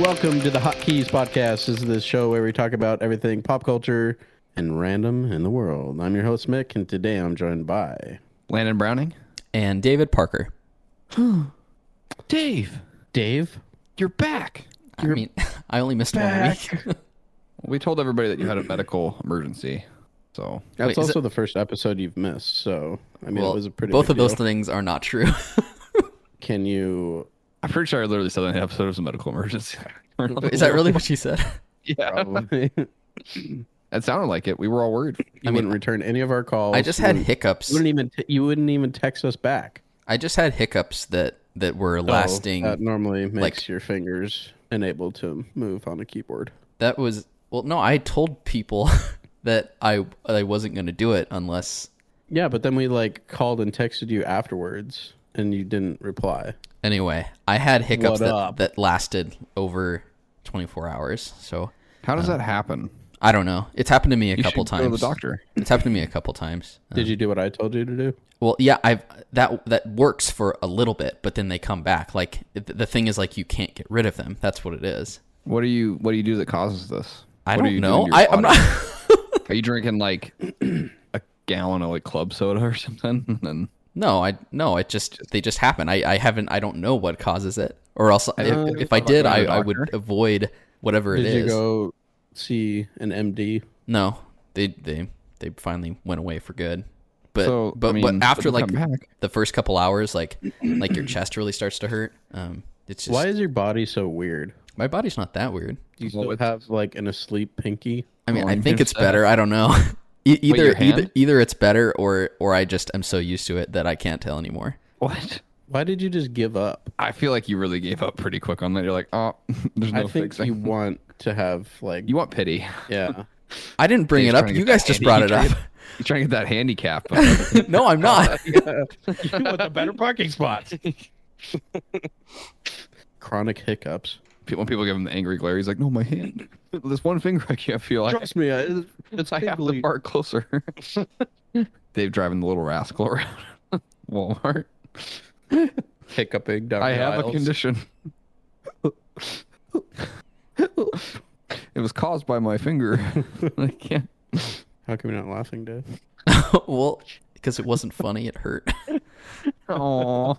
welcome to the Hotkeys podcast. This is the show where we talk about everything pop culture and random in the world. I'm your host, Mick, and today I'm joined by... Landon Browning. And David Parker. Dave, you're back. I only missed 1 week. We told everybody that you had a medical emergency. So that's also the first episode you've missed. So, I mean, it was a pretty both big of those deal. things are not true. Can you... I'm pretty sure I literally said that the episode was a medical emergency. Is that really what you said? Yeah. Probably. It sounded like it. We were all worried. You wouldn't return any of our calls. I just had hiccups. You wouldn't even text us back. I just had hiccups that were lasting. That normally makes your fingers unable to move on a keyboard. That was... Well, no, I told people that I wasn't going to do it unless... Yeah, but then we called and texted you afterwards, and you didn't reply. Anyway, I had hiccups that lasted over 24 hours. So how does that happen? I don't know. It's happened to me a couple times. Go to the doctor. It's happened to me a couple times. Did you do what I told you to do? Well, yeah, that works for a little bit, but then they come back. Like the thing is, you can't get rid of them. That's what it is. What do you do that causes this? I What are don't you know. doing to your I'm body? not. Are you drinking a gallon of club soda or something? And then No. They just happen. I don't know what causes it, or else if I did, I would avoid whatever it is. Did you go see an MD? No, they finally went away for good. But So, but after come back. the first couple hours, like your chest really starts to hurt. It's just Why is your body so weird? my body's not that weird. Do you still have an asleep pinky? I mean, Well, I you think can it's say- better. I don't know. your hand? Either it's better or I just am so used to it that I can't tell anymore. What? Why did you just give up? I feel like you really gave up pretty quick on that. You're like, oh, there's no I think fixing. you want to have You want pity. yeah. I didn't bring He's it up. trying to You get guys that just brought it up. You're trying to get that handicap. No, I'm not. You want the better parking spots. Chronic hiccups. When people give him the angry glare, he's like, no, my hand. This one finger I can't feel. Trust me, it's I have to tingly. park closer. Dave driving the little rascal around Walmart. hiccuping down I the have a aisles. condition. It was caused by my finger. I can't. How come you're not laughing, Dave? Well, because it wasn't funny, it hurt. Oh,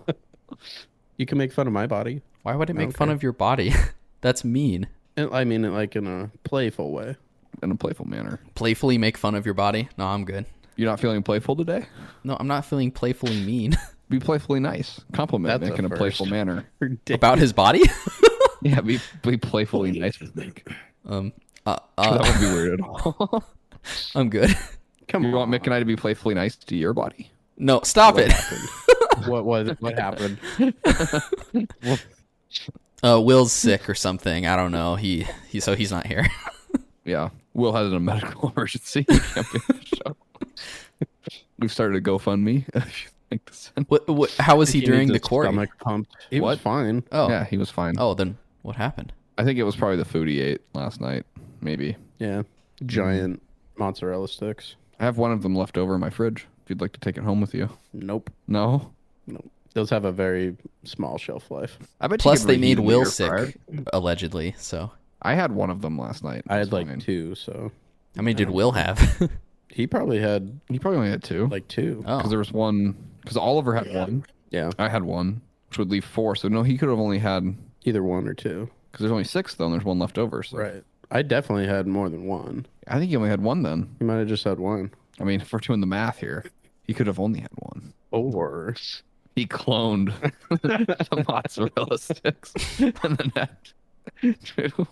You can make fun of my body. Why would it make fun of your body? That's mean. I mean, in a playful way. in a playful manner. Playfully make fun of your body? No, I'm good. You're not feeling playful today? No, I'm not feeling playfully mean. Be playfully nice. Compliment That's Nick a in a first. playful manner. About his body? Yeah, be playfully nice with Nick. That would be weird at all. I'm good. Come You on. want Mick and I to be playfully nice to your body? No, stop it. What happened? Will's sick or something. I don't know. So he's not here. Yeah. Will has a medical emergency. He can't be on the show. We've started a GoFundMe. If you think to send. What? How was he He during needs the his quarry? stomach pumped. He was What? fine. Oh, Yeah, he was fine. oh, then what happened? I think it was probably the food he ate last night. Maybe. Yeah. Giant mozzarella sticks. I have one of them left over in my fridge. If you'd like to take it home with you. Nope. No. Nope. Those have a very small shelf life. I bet you Plus, could they reheat made in the Will air sick, fryer. allegedly. So, I had one of them last night. I It had was fine. 2, so how many did Will have? he probably had He probably only had 2. 2. Oh, Because there was one. Because Oliver had one. Yeah, I had one, which would leave 4. So no, he could have only had. either 1 or 2. Because there's only 6 though, and there's one left over. So Right. I definitely had more than 1. I think he only had 1 then. He might have just had 1. I mean, if we're doing the math here, he could have only had 1. Or He cloned the mozzarella sticks and then had 2.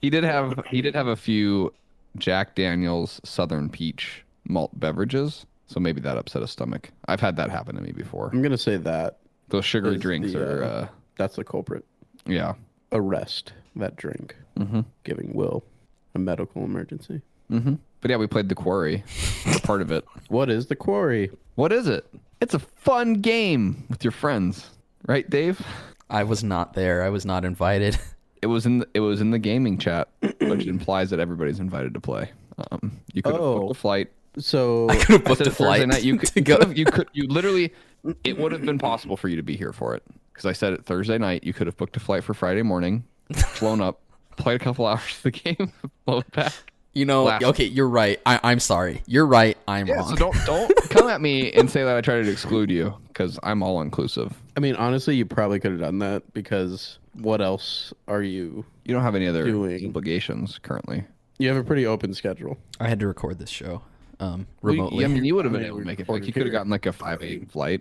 He did have a few Jack Daniel's Southern Peach malt beverages, so maybe that upset his stomach. I've had that happen to me before. I'm gonna say that Those sugary is drinks the, are, that's the culprit. yeah. Arrest that drink, giving Will a medical emergency. But yeah, we played the Quarry. Part of it. What is the Quarry? What is it? It's a fun game with your friends, right, Dave? I was not there. I was not invited. It was in the gaming chat, which implies that everybody's invited to play. You could have booked a flight. So I could have I booked said a flight Thursday night. You could to go. you literally, it would have been possible for you to be here for it. Because I said it Thursday night. You could have booked a flight for Friday morning. blown up, played a couple hours of the game, blown back. You know, okay, you're right. I'm sorry. You're right. I'm wrong. So don't come at me and say that I tried to exclude you, because I'm all inclusive. I mean, honestly, you probably could have done that, because what else are you? You don't have any other doing? obligations currently. You have a pretty open schedule. I had to record this show remotely. I mean, you would have been able to make it. Like, you could have gotten like a 5/8 flight.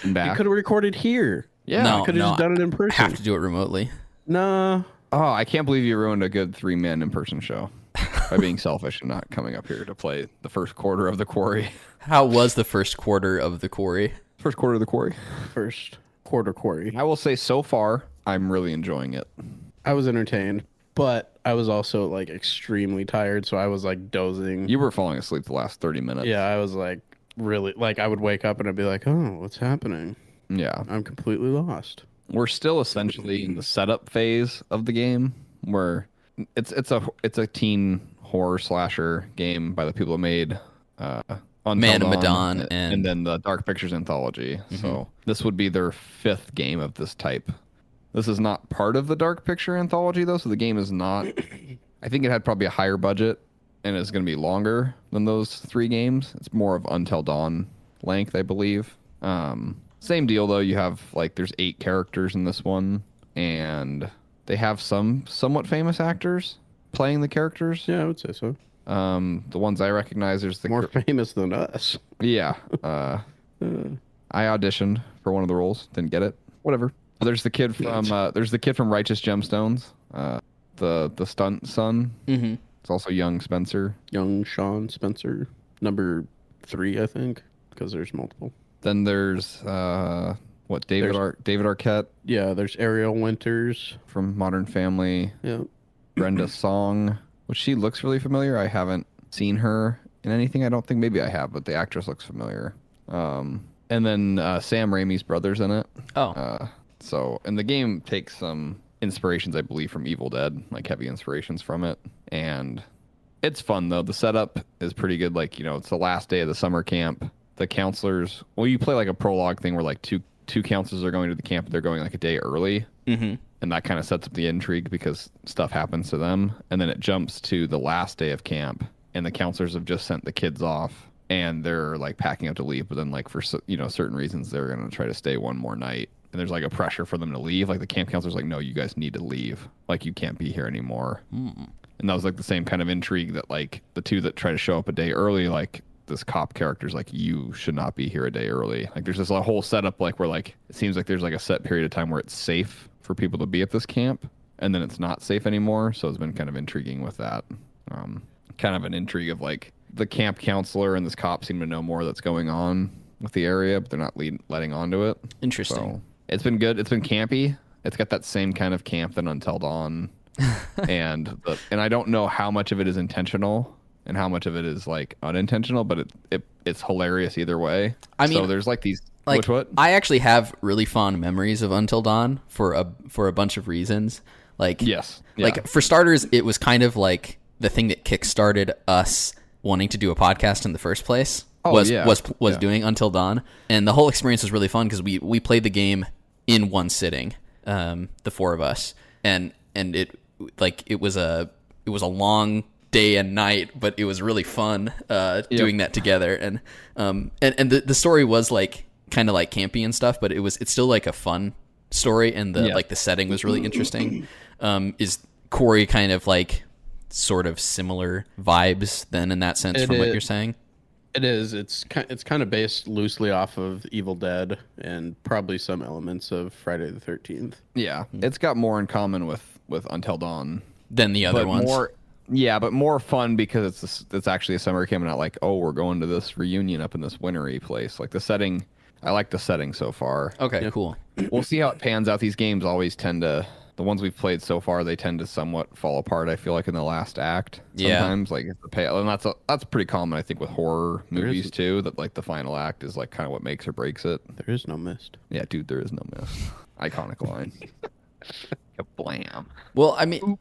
And back. You could have recorded here. Yeah, No, could have just done it in person. Have to do it remotely. Nah. Oh, I can't believe you ruined a good 3-man in-person show by being selfish and not coming up here to play the first quarter of the Quarry. How was the first quarter of the Quarry? First quarter of the Quarry? First quarter Quarry. I will say so far, I'm really enjoying it. I was entertained, but I was also like extremely tired, so I was like dozing. You were falling asleep the last 30 minutes. Yeah, I was like really, like I would wake up and I'd be like, oh, what's happening? Yeah. I'm completely lost. We're still essentially in the setup phase of the game, where it's a teen horror slasher game by the people who made Man of Medan and then the Dark Pictures anthology. Mm-hmm. So this would be their 5th game of this type. This is not part of the Dark Picture anthology though, so the game is not. I think it had probably a higher budget and it's going to be longer than those 3 games. It's more of Until Dawn length, I believe. Same deal though. You have like there's 8 characters in this one, and they have some somewhat famous actors playing the characters. Yeah, I would say so. The ones I recognize, there's the more famous than us. Yeah. I auditioned for one of the roles, didn't get it. Whatever. There's the kid from Righteous Gemstones. The stunt son. Mm-hmm. It's also young Spencer. Young Sean Spencer, number 3, I think, because there's multiple. Then there's David Arquette. Yeah, there's Ariel Winters from Modern Family. Yeah. Brenda Song, which she looks really familiar. I haven't seen her in anything. I don't think. Maybe I have, but the actress looks familiar. And then Sam Raimi's brother's in it. Oh. And the game takes some inspirations, I believe, from Evil Dead, like heavy inspirations from it. And it's fun though. The setup is pretty good. Like, it's the last day of the summer camp. The counselors, you play like a prologue thing where like two counselors are going to the camp, but they're going like a day early. Mm-hmm. And that kind of sets up the intrigue because stuff happens to them. And then it jumps to the last day of camp, and the counselors have just sent the kids off, and they're like packing up to leave. But then like for certain reasons, they're going to try to stay one more night. And there's like a pressure for them to leave. Like the camp counselor's like, no, you guys need to leave. Like you can't be here anymore. Mm. And that was like the same kind of intrigue that like the 2 that try to show up a day early, like this cop character's like, you should not be here a day early. Like there's this whole setup like where like it seems like there's like a set period of time where it's safe for people to be at this camp, and then it's not safe anymore. So it's been kind of intriguing with that. Kind of an intrigue of like the camp counselor and this cop seem to know more that's going on with the area, but they're not letting onto it. Interesting. So it's been good. It's been campy. It's got that same kind of camp than Until Dawn. and I don't know how much of it is intentional and how much of it is like unintentional, but it's hilarious either way. I mean, so there's like these. Like, what? I actually have really fond memories of Until Dawn for a bunch of reasons. Like, yes, yeah. Like for starters, it was kind of like the thing that kickstarted us wanting to do a podcast in the first place. Was doing Until Dawn, and the whole experience was really fun because we played the game in one sitting, the 4 of us, and it was a long day and night, but it was really fun doing that together. And the story was like kind of like campy and stuff, but it's still like a fun story, and the setting was really interesting. Is Quarry kind of like sort of similar vibes then in that sense from what you're saying? It is. It's kind of based loosely off of Evil Dead and probably some elements of Friday the 13th. Yeah, it's got more in common with Until Dawn than the other ones. But more fun because it's actually a summer camp, and not like, oh, we're going to this reunion up in this wintry place. Like the setting, I like the setting so far. Okay, cool. We'll see how it pans out. These games always tend to, the ones we've played so far, they tend to somewhat fall apart. I feel like in the last act, sometimes like the payoff, and that's pretty common. I think with horror movies too, that like the final act is like kind of what makes or breaks it. There is no mist. Yeah, dude, there is no mist. Iconic line. Blam. Well, I mean,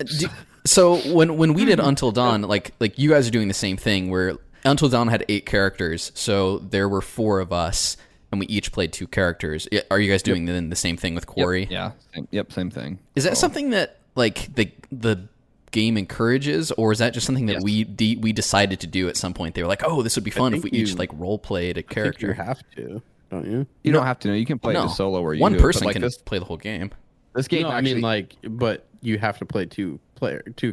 so when we did Until Dawn, like you guys are doing the same thing where Until Dawn had 8 characters, so there were 4 of us, and we each played 2 characters. Are you guys doing then the same thing with Quarry? Same thing. Is that something that like the game encourages, or is that just something that we decided to do at some point? They were like, oh, this would be fun if we each like role played a character. You have to, don't you? You don't have to. You can play it just solo, where you one do person it, can play the whole game. This game, but you have to play two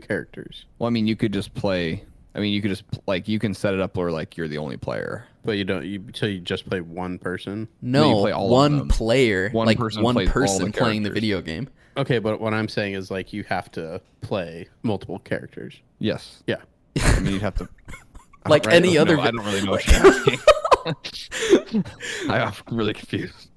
characters. Well, I mean, you could just play. I mean, you could just you can set it up where like you're the only player. But you don't. So you just play one person. No, you play all one of them. player. One person playing the video game. Okay, but what I'm saying is like you have to play multiple characters. Yes. Yeah. I mean, you'd have to. Like any other. I don't really know what you're asking. I'm really confused.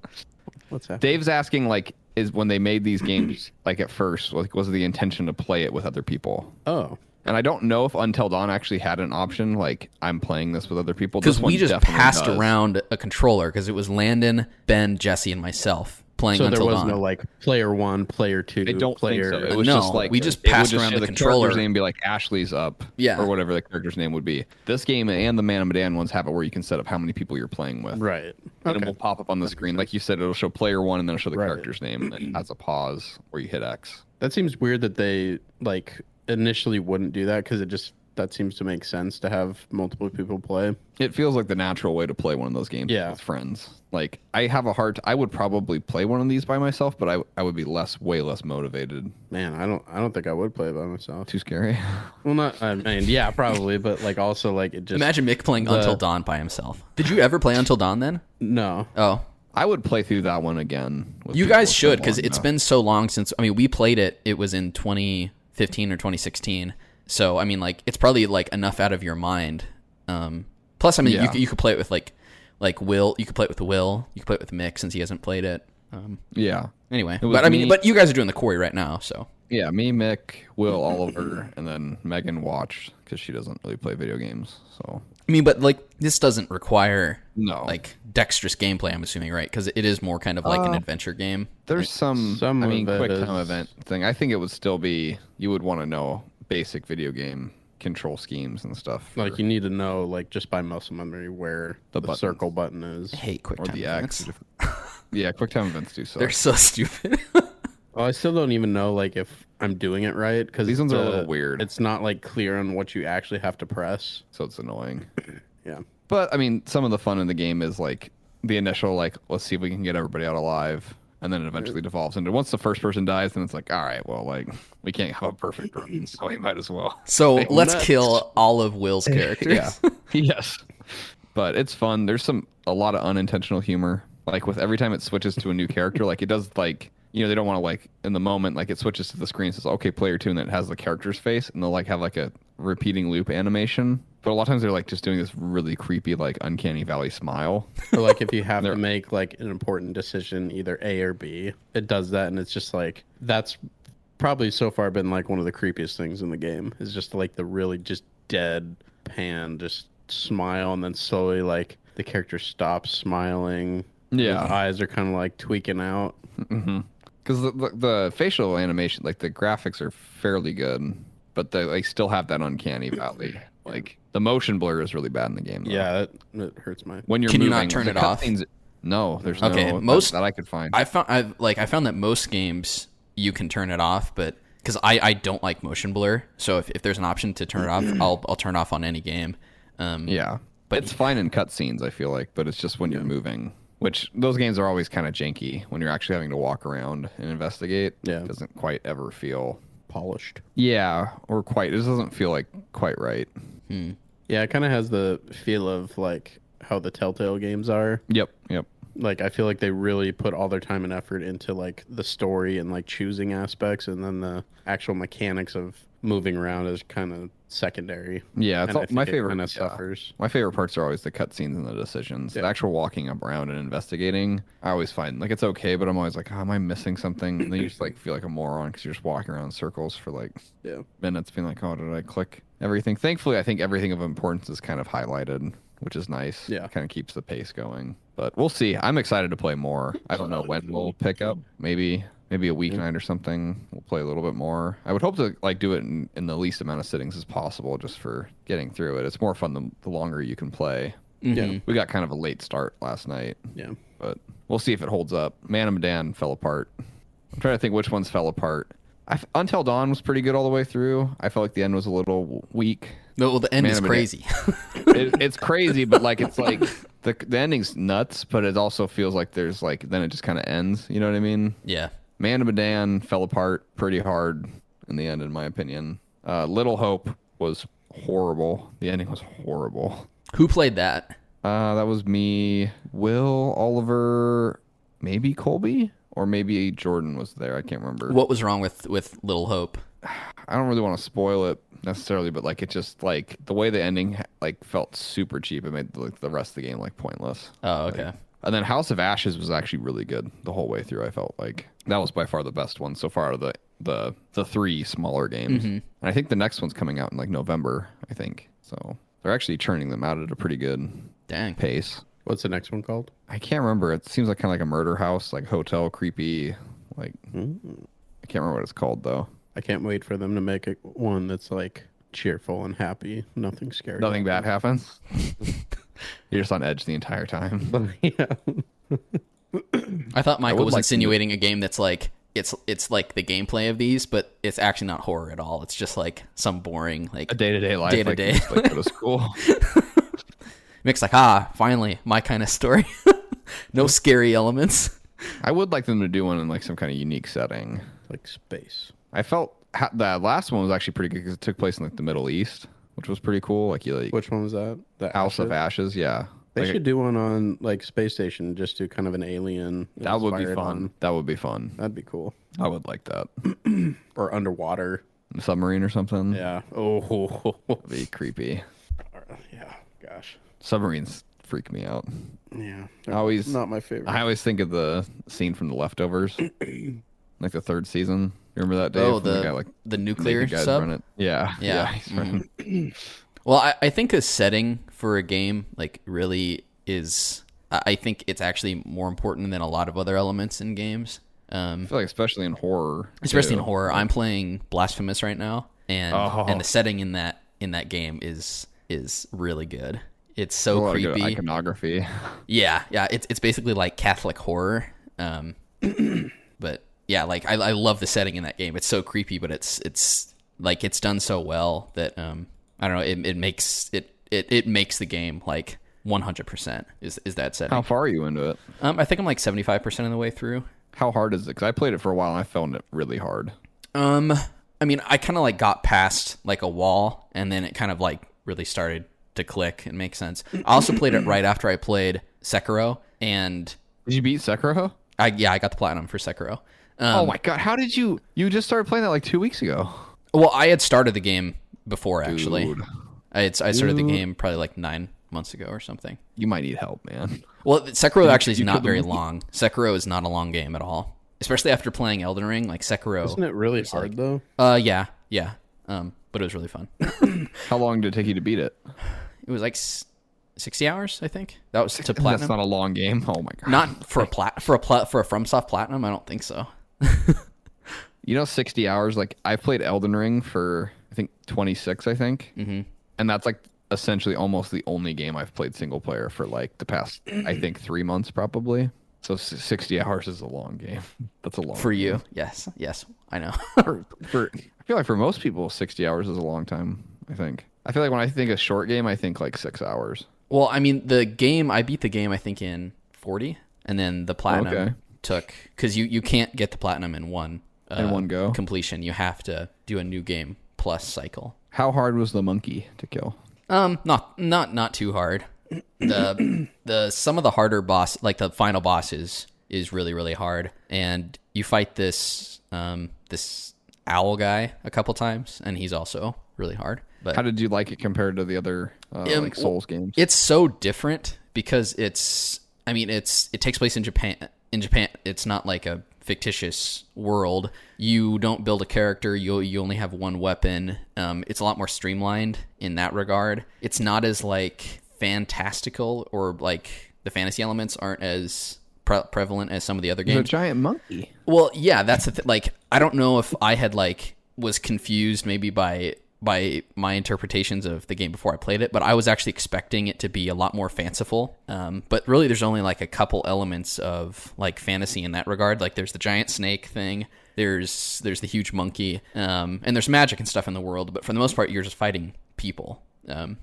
What's that? Dave's asking like, is when they made these games like at first, like was the intention to play it with other people? Oh. And I don't know if Until Dawn actually had an option like I'm playing this with other people. Because we just passed around a controller because it was Landon, Ben, Jesse, and myself playing Until Dawn. So there was no like player 1, player 2, I don't player... think so. It was just like we just passed around the controller. Character's name be like Ashley's up, or whatever the character's name would be. This game and the Man of Medan ones have it where you can set up how many people you're playing with. Right. And it will pop up on the screen. Like you said, it'll show player 1 and then it'll show the character's name, and then it has a pause where you hit X. That seems weird that they like initially wouldn't do that because that seems to make sense to have multiple people play. It feels like the natural way to play one of those games with friends. Like I would probably play one of these by myself, but I would be way less motivated. Man, I don't think I would play it by myself. Too scary. Well, not. I mean, yeah, probably, but like also like it just. Imagine Mick playing Until Dawn by himself. Did you ever play Until Dawn then? No. Oh. I would play through that one again. You guys should, because it's been so long since. I mean, we played it. It was in 2015 or 2016. So I mean, like it's probably like enough out of your mind. Plus, I mean, you could play it with like Will. You could play it with Will. You could play it with Mick since he hasn't played it. Anyway, but I mean, but you guys are doing the Quarry right now, so. Yeah, me, Mick, Will, Oliver, and then Megan watched because she doesn't really play video games. So I mean, but like this doesn't require like dexterous gameplay. I'm assuming, right? Because it is more kind of like an adventure game. There's some I mean, quick time event thing. I think it would still be. You would want to know basic video game control schemes and stuff. Like you need to know, like just by muscle memory, where the circle button is. I hate quick time events. Yeah, quick time events do so. They're so stupid. Well, I still don't even know like if I'm doing it right because these ones are a little weird. It's not like clear on what you actually have to press, so it's annoying. Yeah, but I mean, some of the fun in the game is like the initial like let's see if we can get everybody out alive. And then it eventually devolves into once the first person dies, then it's like, all right, well, like we can't have a perfect run, so we might as well. So let's kill all of Will's characters. Yes, but it's fun. There's a lot of unintentional humor. Like with every time it switches to a new character, like it does like they don't want to like in the moment like it switches to the screen and says okay player 2 and then it has the character's face and they'll like have like a repeating loop animation. But a lot of times they're like just doing this really creepy like uncanny valley smile. Or like if you have to make like an important decision, either A or B, it does that, and it's just like that's probably so far been like one of the creepiest things in the game. Is just like the really just dead pan, just smile, and then slowly like the character stops smiling. Yeah, his eyes are kind of like tweaking out. Because the facial animation, like the graphics are fairly good, but they like still have that uncanny valley. Like the motion blur is really bad in the game. Though. Yeah, it hurts my. When you're Can moving, you not turn it off? No, there's okay, no most that I could find. I found that most games you can turn it off, but because I don't like motion blur, so if there's an option to turn it off, I'll turn it off on any game. Yeah, but it's fine in cutscenes. I feel like, but it's just when you're moving. Which those games are always kind of janky when you're actually having to walk around and investigate. Yeah, it doesn't quite ever feel polished. Yeah, or quite. It just doesn't feel like quite right. Yeah, it kind of has the feel of like how the Telltale games are. Yep. Like I feel like they really put all their time and effort into like the story and like choosing aspects, and then the actual mechanics of moving around is kind of secondary. Yeah, it's my favorite. Kind of suffers. My favorite parts are always the cutscenes and the decisions. Yeah. The actual walking around and investigating, I always find like it's okay, but I'm always like, am I missing something? And then you just like feel like a moron because you're just walking around in circles for like minutes, being like, oh, did I click everything? Thankfully, I think everything of importance is kind of highlighted, which is nice. Yeah, it kind of keeps the pace going. But we'll see. I'm excited to play more. I don't know when we'll pick up. Maybe a weeknight or something. We'll play a little bit more. I would hope to like do it in the least amount of sittings as possible, just for getting through it. It's more fun the longer you can play. Yeah. We got kind of a late start last night. Yeah. But we'll see if it holds up. Man of Medan fell apart. I'm trying to think which ones fell apart. Until Dawn was pretty good all the way through. I felt like the end was a little weak. No, well, the end is crazy. It's crazy, but like it's like the ending's nuts, but it also feels like there's like then it just kind of ends. You know what I mean? Yeah. Man of Medan fell apart pretty hard in the end, in my opinion. Little Hope was horrible. The ending was horrible. Who played that? That was me, Will, Oliver, maybe Colby, or maybe Jordan was there. I can't remember. What was wrong with Little Hope? I don't really want to spoil it necessarily, but like it just like the way the ending like felt super cheap. It made like the rest of the game like pointless. Oh, okay. Like, and then House of Ashes was actually really good the whole way through. I felt like that was by far the best one so far out of the three smaller games. And I think the next one's coming out in like November, I think. So they're actually churning them out at a pretty good pace. What's the next one called? I can't remember. It seems like kind of like a murder house, like hotel, creepy. Like I can't remember what it's called though. I can't wait for them to make one that's like cheerful and happy. Nothing scary. Nothing bad happens. You're just on edge the entire time. Yeah. I thought Michael was insinuating a game that's like it's like the gameplay of these, but it's actually not horror at all. It's just like some boring like a day-to-day life. Day-to-day. Like go to school. Mick's like, finally, my kind of story. No scary elements. I would like them to do one in like some kind of unique setting. Like space. I felt that last one was actually pretty good because it took place in like the Middle East, which was pretty cool. Like which one was that? The House of Ashes, yeah. They should do one on like space station, just do kind of an alien. That would be fun. That would be fun. That'd be cool. I would like that. Or underwater. Submarine or something. Yeah. Oh. That'd be creepy. Yeah. Gosh. Submarines freak me out. Yeah. Not my favorite. I always think of the scene from The Leftovers, like the third season. You remember that, Dave? Oh, the nuclear sub? Yeah. Well, I think a setting for a game like really is. I think it's actually more important than a lot of other elements in games. I feel like especially in horror. In horror, I'm playing Blasphemous right now, and the setting in that game is really good. It's so creepy. Good iconography. Yeah. It's basically like Catholic horror. But yeah, like I love the setting in that game. It's so creepy, but it's like it's done so well that I don't know. It makes the game like 100% is that setting. How far are you into it? I think I'm like 75% of the way through. How hard is it? Because I played it for a while and I found it really hard. I mean, I kind of like got past like a wall and then it kind of like really started to click and make sense. I also played it right after I played Sekiro. And did you beat Sekiro? I got the platinum for Sekiro. Oh my god! How did you just started playing that like 2 weeks ago? Well, I had started the game before actually. I started the game probably like 9 months ago or something. You might need help, man. Well, Sekiro actually is not very long. Sekiro is not a long game at all, especially after playing Elden Ring. Like Sekiro, isn't it really hard though? Yeah. But it was really fun. How long did it take you to beat it? It was like 60 hours, I think. That was to platinum. That's not a long game. Oh my god! Not for a FromSoft platinum. I don't think so. 60 hours. Like I played Elden Ring for I think 26. I think, and that's like essentially almost the only game I've played single player for like the past I think 3 months probably. So 60 hours is a long game. That's a long for game. You. Yes, I know. I feel like for most people, 60 hours is a long time. I feel like when I think a short game, I think like 6 hours. Well, I mean, I beat the game I think in 40, and then the platinum took because you can't get the platinum in one go completion. You have to do a new game plus cycle. How hard was the monkey to kill? Not too hard. The some of the harder boss, like the final boss, is really really hard, and you fight this owl guy a couple times, and he's also really hard. But how did you like it compared to the other like Souls games? It's so different because it takes place in Japan. In Japan, it's not like a fictitious world. You don't build a character. You only have one weapon. It's a lot more streamlined in that regard. It's not as like fantastical, or like the fantasy elements aren't as prevalent as some of the other games. There's a giant monkey. Well, yeah, that's the like I don't know if I had like was confused maybe by by my interpretations of the game before I played it, but I was actually expecting it to be a lot more fanciful. But really, there's only like a couple elements of like fantasy in that regard. Like there's the giant snake thing, there's the huge monkey, and there's magic and stuff in the world. But for the most part, you're just fighting people, other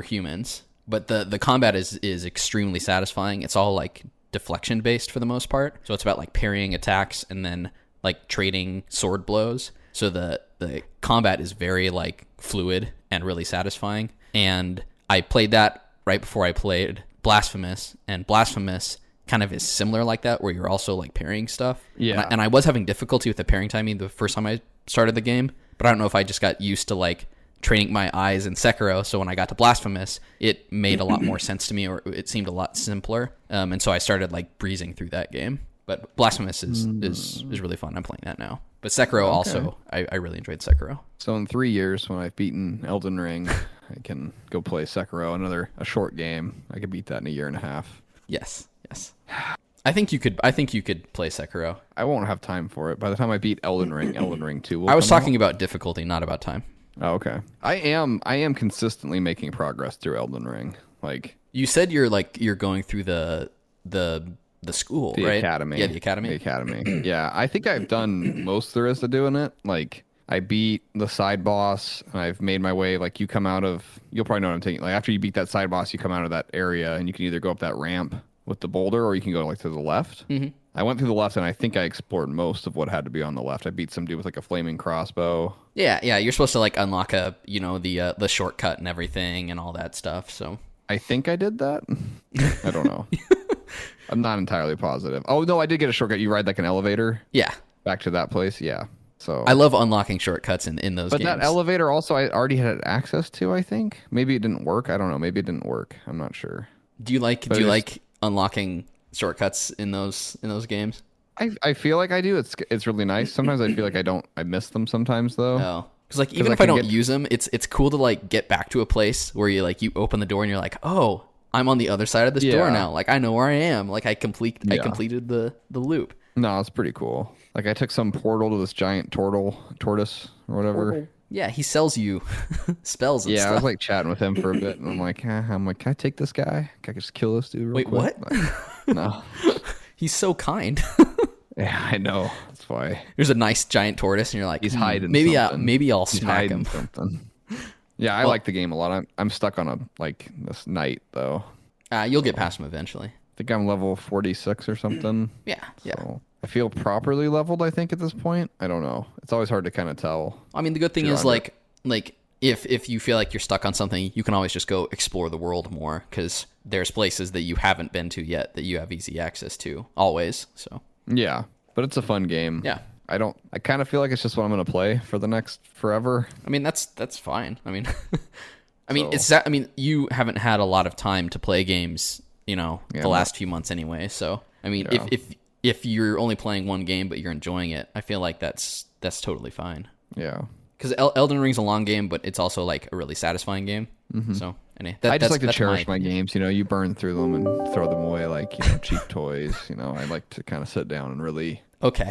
humans. But the combat is extremely satisfying. It's all like deflection based for the most part. So it's about like parrying attacks and then like trading sword blows. So the combat is very like fluid and really satisfying. And I played that right before I played Blasphemous, and Blasphemous kind of is similar like that, where you're also like parrying stuff. Yeah. And I was having difficulty with the parrying timing the first time I started the game, but I don't know if I just got used to like training my eyes in Sekiro. So when I got to Blasphemous, it made a lot more sense to me, or it seemed a lot simpler. And so I started like breezing through that game. But Blasphemous is really fun. I'm playing that now. But Sekiro also, I really enjoyed Sekiro. So in 3 years, when I've beaten Elden Ring, I can go play Sekiro, a short game. I could beat that in a year and a half. Yes. I think you could play Sekiro. I won't have time for it. By the time I beat Elden Ring 2 will I was come talking out. about difficulty, not about time. Oh, okay. I am consistently making progress through Elden Ring. Like You said you're going through the school, the right? academy. Yeah, the academy. The academy. Yeah, I think I've done most there is to do in it. Like I beat the side boss, and I've made my way. Like you'll probably know what I'm taking. Like after you beat that side boss, you come out of that area, and you can either go up that ramp with the boulder, or you can go like to the left. Mm-hmm. I went through the left, and I think I explored most of what had to be on the left. I beat some dude with like a flaming crossbow. Yeah. You're supposed to like unlock the shortcut and everything and all that stuff. So I think I did that. I don't know. I'm not entirely positive. Oh no, I did get a shortcut. You ride like an elevator. Yeah. Back to that place. Yeah. So I love unlocking shortcuts in those games. But that elevator also I already had access to, I think. Maybe it didn't work. I don't know. Maybe it didn't work. I'm not sure. Do you like unlocking shortcuts in those games? I feel like I do. It's really nice. Sometimes I feel like I miss them sometimes though. No. Because like even if I don't use them, it's cool to like get back to a place where you open the door and you're like, oh, I'm on the other side of this door now. Like I know where I am. Like I completed the loop. No, it's pretty cool. Like I took some portal to this giant tortoise or whatever. Yeah, he sells you spells and stuff. I was like chatting with him for a bit, and I'm like, can I take this guy? Can I just kill this dude real quick? Wait, what? Like, no. He's so kind. Yeah, I know. That's why. There's a nice giant tortoise, and you're like, he's hiding something. Maybe I'll he's smack him. Something. Yeah, I like the game a lot. I'm stuck on this knight though. You'll get past him eventually. I think I'm level 46 or something. Yeah. So I feel properly leveled, I think, at this point. I don't know. It's always hard to kind of tell. I mean, the good thing is like if you feel like you're stuck on something, you can always just go explore the world more, because there's places that you haven't been to yet that you have easy access to always. So yeah, but it's a fun game. Yeah. I kind of feel like it's just what I'm going to play for the next forever. I mean, that's fine. I mean, you haven't had a lot of time to play games, the last few months anyway. So, I mean, if you're only playing one game but you're enjoying it, I feel like that's totally fine. Yeah. Because Elden Ring's a long game, but it's also like a really satisfying game. Mm-hmm. So, anyway, I just like to cherish my games. You burn through them and throw them away like cheap toys. I like to kind of sit down and really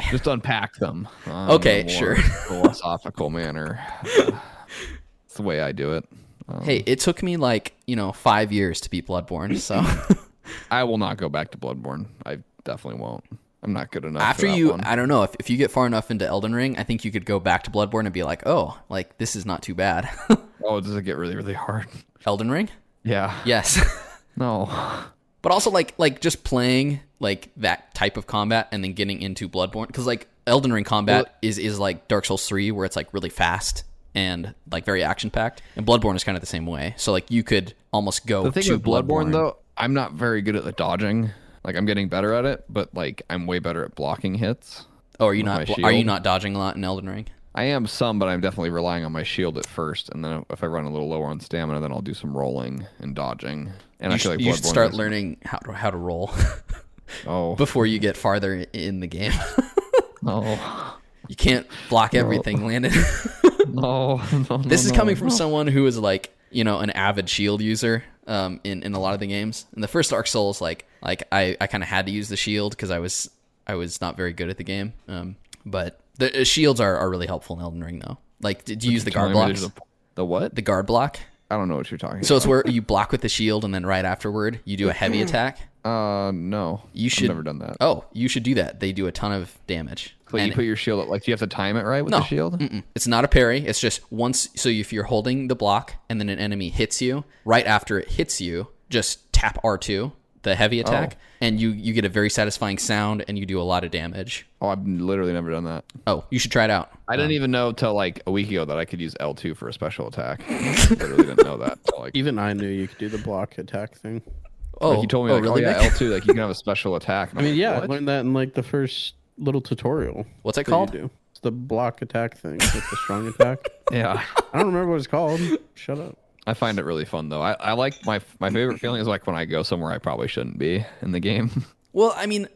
just unpack them. Okay, sure. Philosophical manner. It's the way I do it. Hey, it took me 5 years to beat Bloodborne, so I will not go back to Bloodborne. I definitely won't. I'm not good enough. After I don't know, if you get far enough into Elden Ring, I think you could go back to Bloodborne and be like, oh, like this is not too bad. Oh, does it get really, really hard? Elden Ring? Yeah. Yes. No. But also like just playing like that type of combat and then getting into Bloodborne, because like Elden Ring combat is like Dark Souls 3, where it's like really fast and like very action packed, and Bloodborne is kind of the same way. So like you could almost go. The thing with Bloodborne though, I'm not very good at the dodging. Like I'm getting better at it, but like I'm way better at blocking hits. Oh, are you not dodging a lot in Elden Ring? I am some, but I'm definitely relying on my shield at first, and then if I run a little lower on stamina, then I'll do some rolling and dodging. And I feel like you should start learning how to roll. Before you get farther in the game. You can't block everything, Landon. No. This is coming from someone who is like an avid shield user in a lot of the games. In the first Dark Souls, like I kind of had to use the shield because I was not very good at the game. But the shields are really helpful in Elden Ring though. Like, did you use the guard blocks? The what? The guard block. I don't know what you're talking about. So it's where you block with the shield, and then right afterward you do a heavy attack. No. I've never done that. Oh, you should do that. They do a ton of damage. So you put your shield up, like, do you have to time it right with the shield? It's not a parry. It's just once. So if you're holding the block and then an enemy hits you, right after it hits you, just tap R2, the heavy attack, and you get a very satisfying sound, and you do a lot of damage. Oh, I've literally never done that. Oh, you should try it out. I didn't even know till like a week ago that I could use L2 for a special attack. Literally didn't know that. So, like, even I knew you could do the block attack thing. Oh, like, you told me like, really? L2, like you can have a special attack. I mean, I learned that in like the first little tutorial. What's it called? It's the block attack thing. It's the strong attack. Yeah. I don't remember what it's called. Shut up. I find it really fun though. I like my favorite feeling is like when I go somewhere I probably shouldn't be in the game. Well, I mean,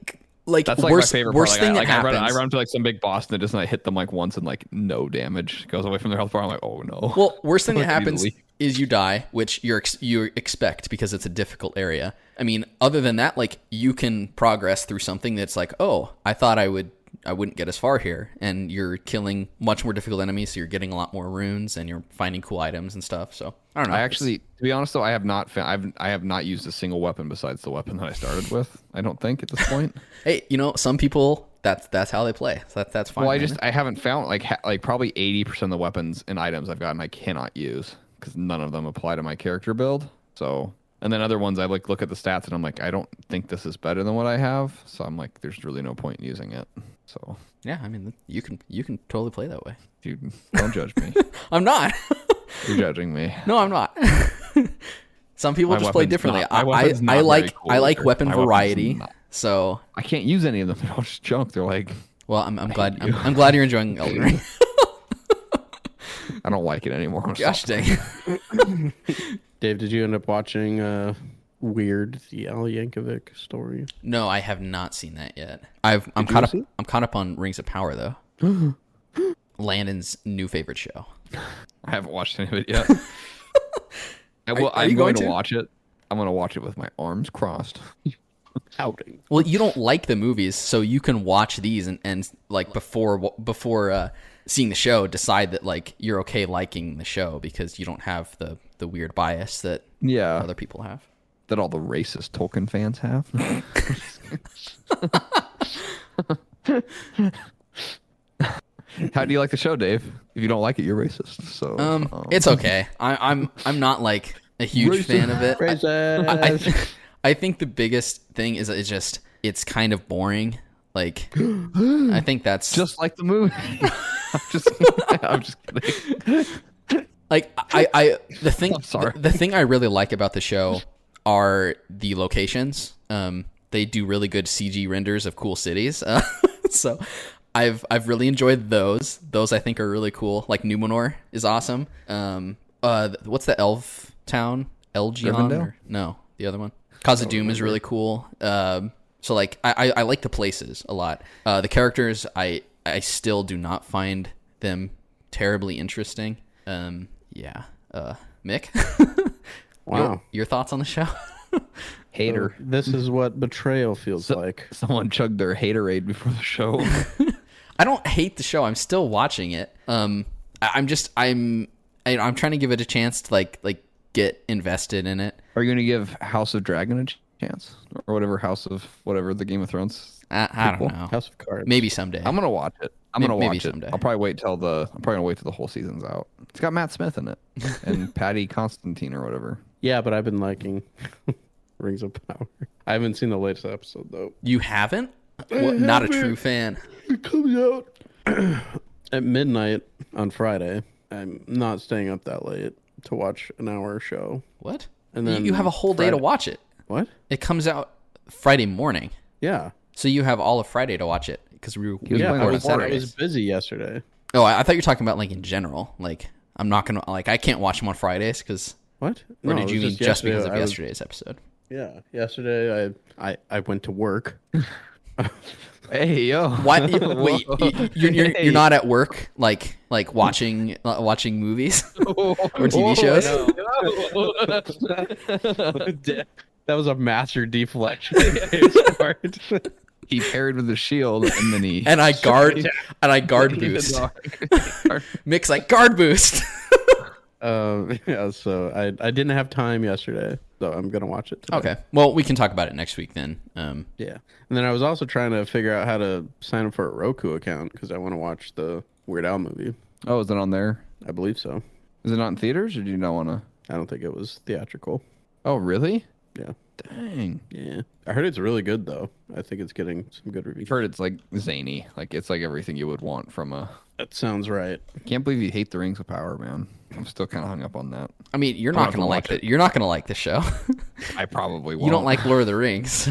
like that's like worst, my favorite worst part. thing Like, that happens. I run to like some big boss and it just hit them like once and like no damage goes away from their health bar. I'm like, oh no. Well, worst thing that happens is you die, which you expect because it's a difficult area. I mean, other than that, like you can progress through something that's like, oh, I thought I wouldn't get as far here, and you're killing much more difficult enemies, so you're getting a lot more runes and you're finding cool items and stuff. So I don't know. I actually, to be honest though, I have not used a single weapon besides the weapon that I started with. I don't think at this point. Hey, some people that's how they play. So that's fine. Well, I haven't found like probably 80% of the weapons and items I've gotten I cannot use because none of them apply to my character build. So. And then other ones, I like look at the stats and I'm like, I don't think this is better than what I have. So I'm like, there's really no point in using it. So yeah, I mean, you can totally play that way. Dude, don't judge me. I'm not. You're judging me. No, I'm not. Some people just play differently. I like weapon variety. So I can't use any of them. They're all just junk. They're like. Well, I'm glad. I'm glad you're enjoying Elden Ring. I don't like it anymore. Gosh dang. Dave, did you end up watching Weird, the Al Yankovic story? No, I have not seen that yet. I'm caught up on Rings of Power though. Landon's new favorite show. I haven't watched any of it yet. I'm going to watch it. I'm going to watch it with my arms crossed. Outing. Well, you don't like the movies, so you can watch these and like before seeing the show, decide that like you're okay liking the show because you don't have the weird bias that other people have. That all the racist Tolkien fans have. How do you like the show, Dave? If you don't like it, you're racist. So it's okay. I'm not like a huge fan of it. I think the biggest thing is it's kind of boring. Like I think that's just like the movie. I'm just kidding. Like the thing I really like about the show are the locations. They do really good CG renders of cool cities. So I've really enjoyed those. Those I think are really cool. Like Numenor is awesome. What's the elf town? Elgion? No, the other one. Khazad-dûm is really cool. So like I like the places a lot. The characters I still do not find them terribly interesting. Yeah. Mick? Wow. Your thoughts on the show? Hater. So this is what betrayal feels like. Someone chugged their haterade before the show. I don't hate the show. I'm still watching it. I'm trying to give it a chance to like get invested in it. Are you going to give House of Dragon a chance? Or whatever the Game of Thrones? I don't know. House of Cards. Maybe someday. I'm going to watch it. I'm going to watch it. Someday. I'm probably going to wait till the whole season's out. It's got Matt Smith in it. And Patty Constantine or whatever. Yeah, but I've been liking Rings of Power. I haven't seen the latest episode, though. You haven't? Not a true fan. It comes out at midnight on Friday. I'm not staying up that late to watch an hour show. What? And then you have a whole day to watch it. What? It comes out Friday morning. Yeah. So you have all of Friday to watch it because we I record on Saturdays. was busy yesterday. Oh, I thought you were talking about like in general. Like I'm not gonna I can't watch them on Fridays because. What? Or did you mean just because of yesterday's episode? Yeah, yesterday I went to work. Hey yo! Why? Wait, you're not at work like watching movies or TV shows? That was a master deflection. he parried with his shield, and then he and I guard boost. Mick's like guard boost. Yeah, so I didn't have time yesterday, so I'm gonna watch it today. Okay, well we can talk about it next week then. Yeah, and then I was also trying to figure out how to sign up for a Roku account because I want to watch the Weird Al movie. Oh, is it on there? I believe so. Is it not in theaters, or do you not want to? I don't think it was theatrical. Oh, really? Yeah. Dang. Yeah. I heard it's really good though. I think it's getting some good reviews. I've heard it's like zany, like it's like everything you would want from a. That sounds right. I can't believe you hate the Rings of Power, man. I'm still kind of hung up on that. I mean, you're not gonna like it. You're not gonna like the show. I probably won't. You don't like Lord of the Rings.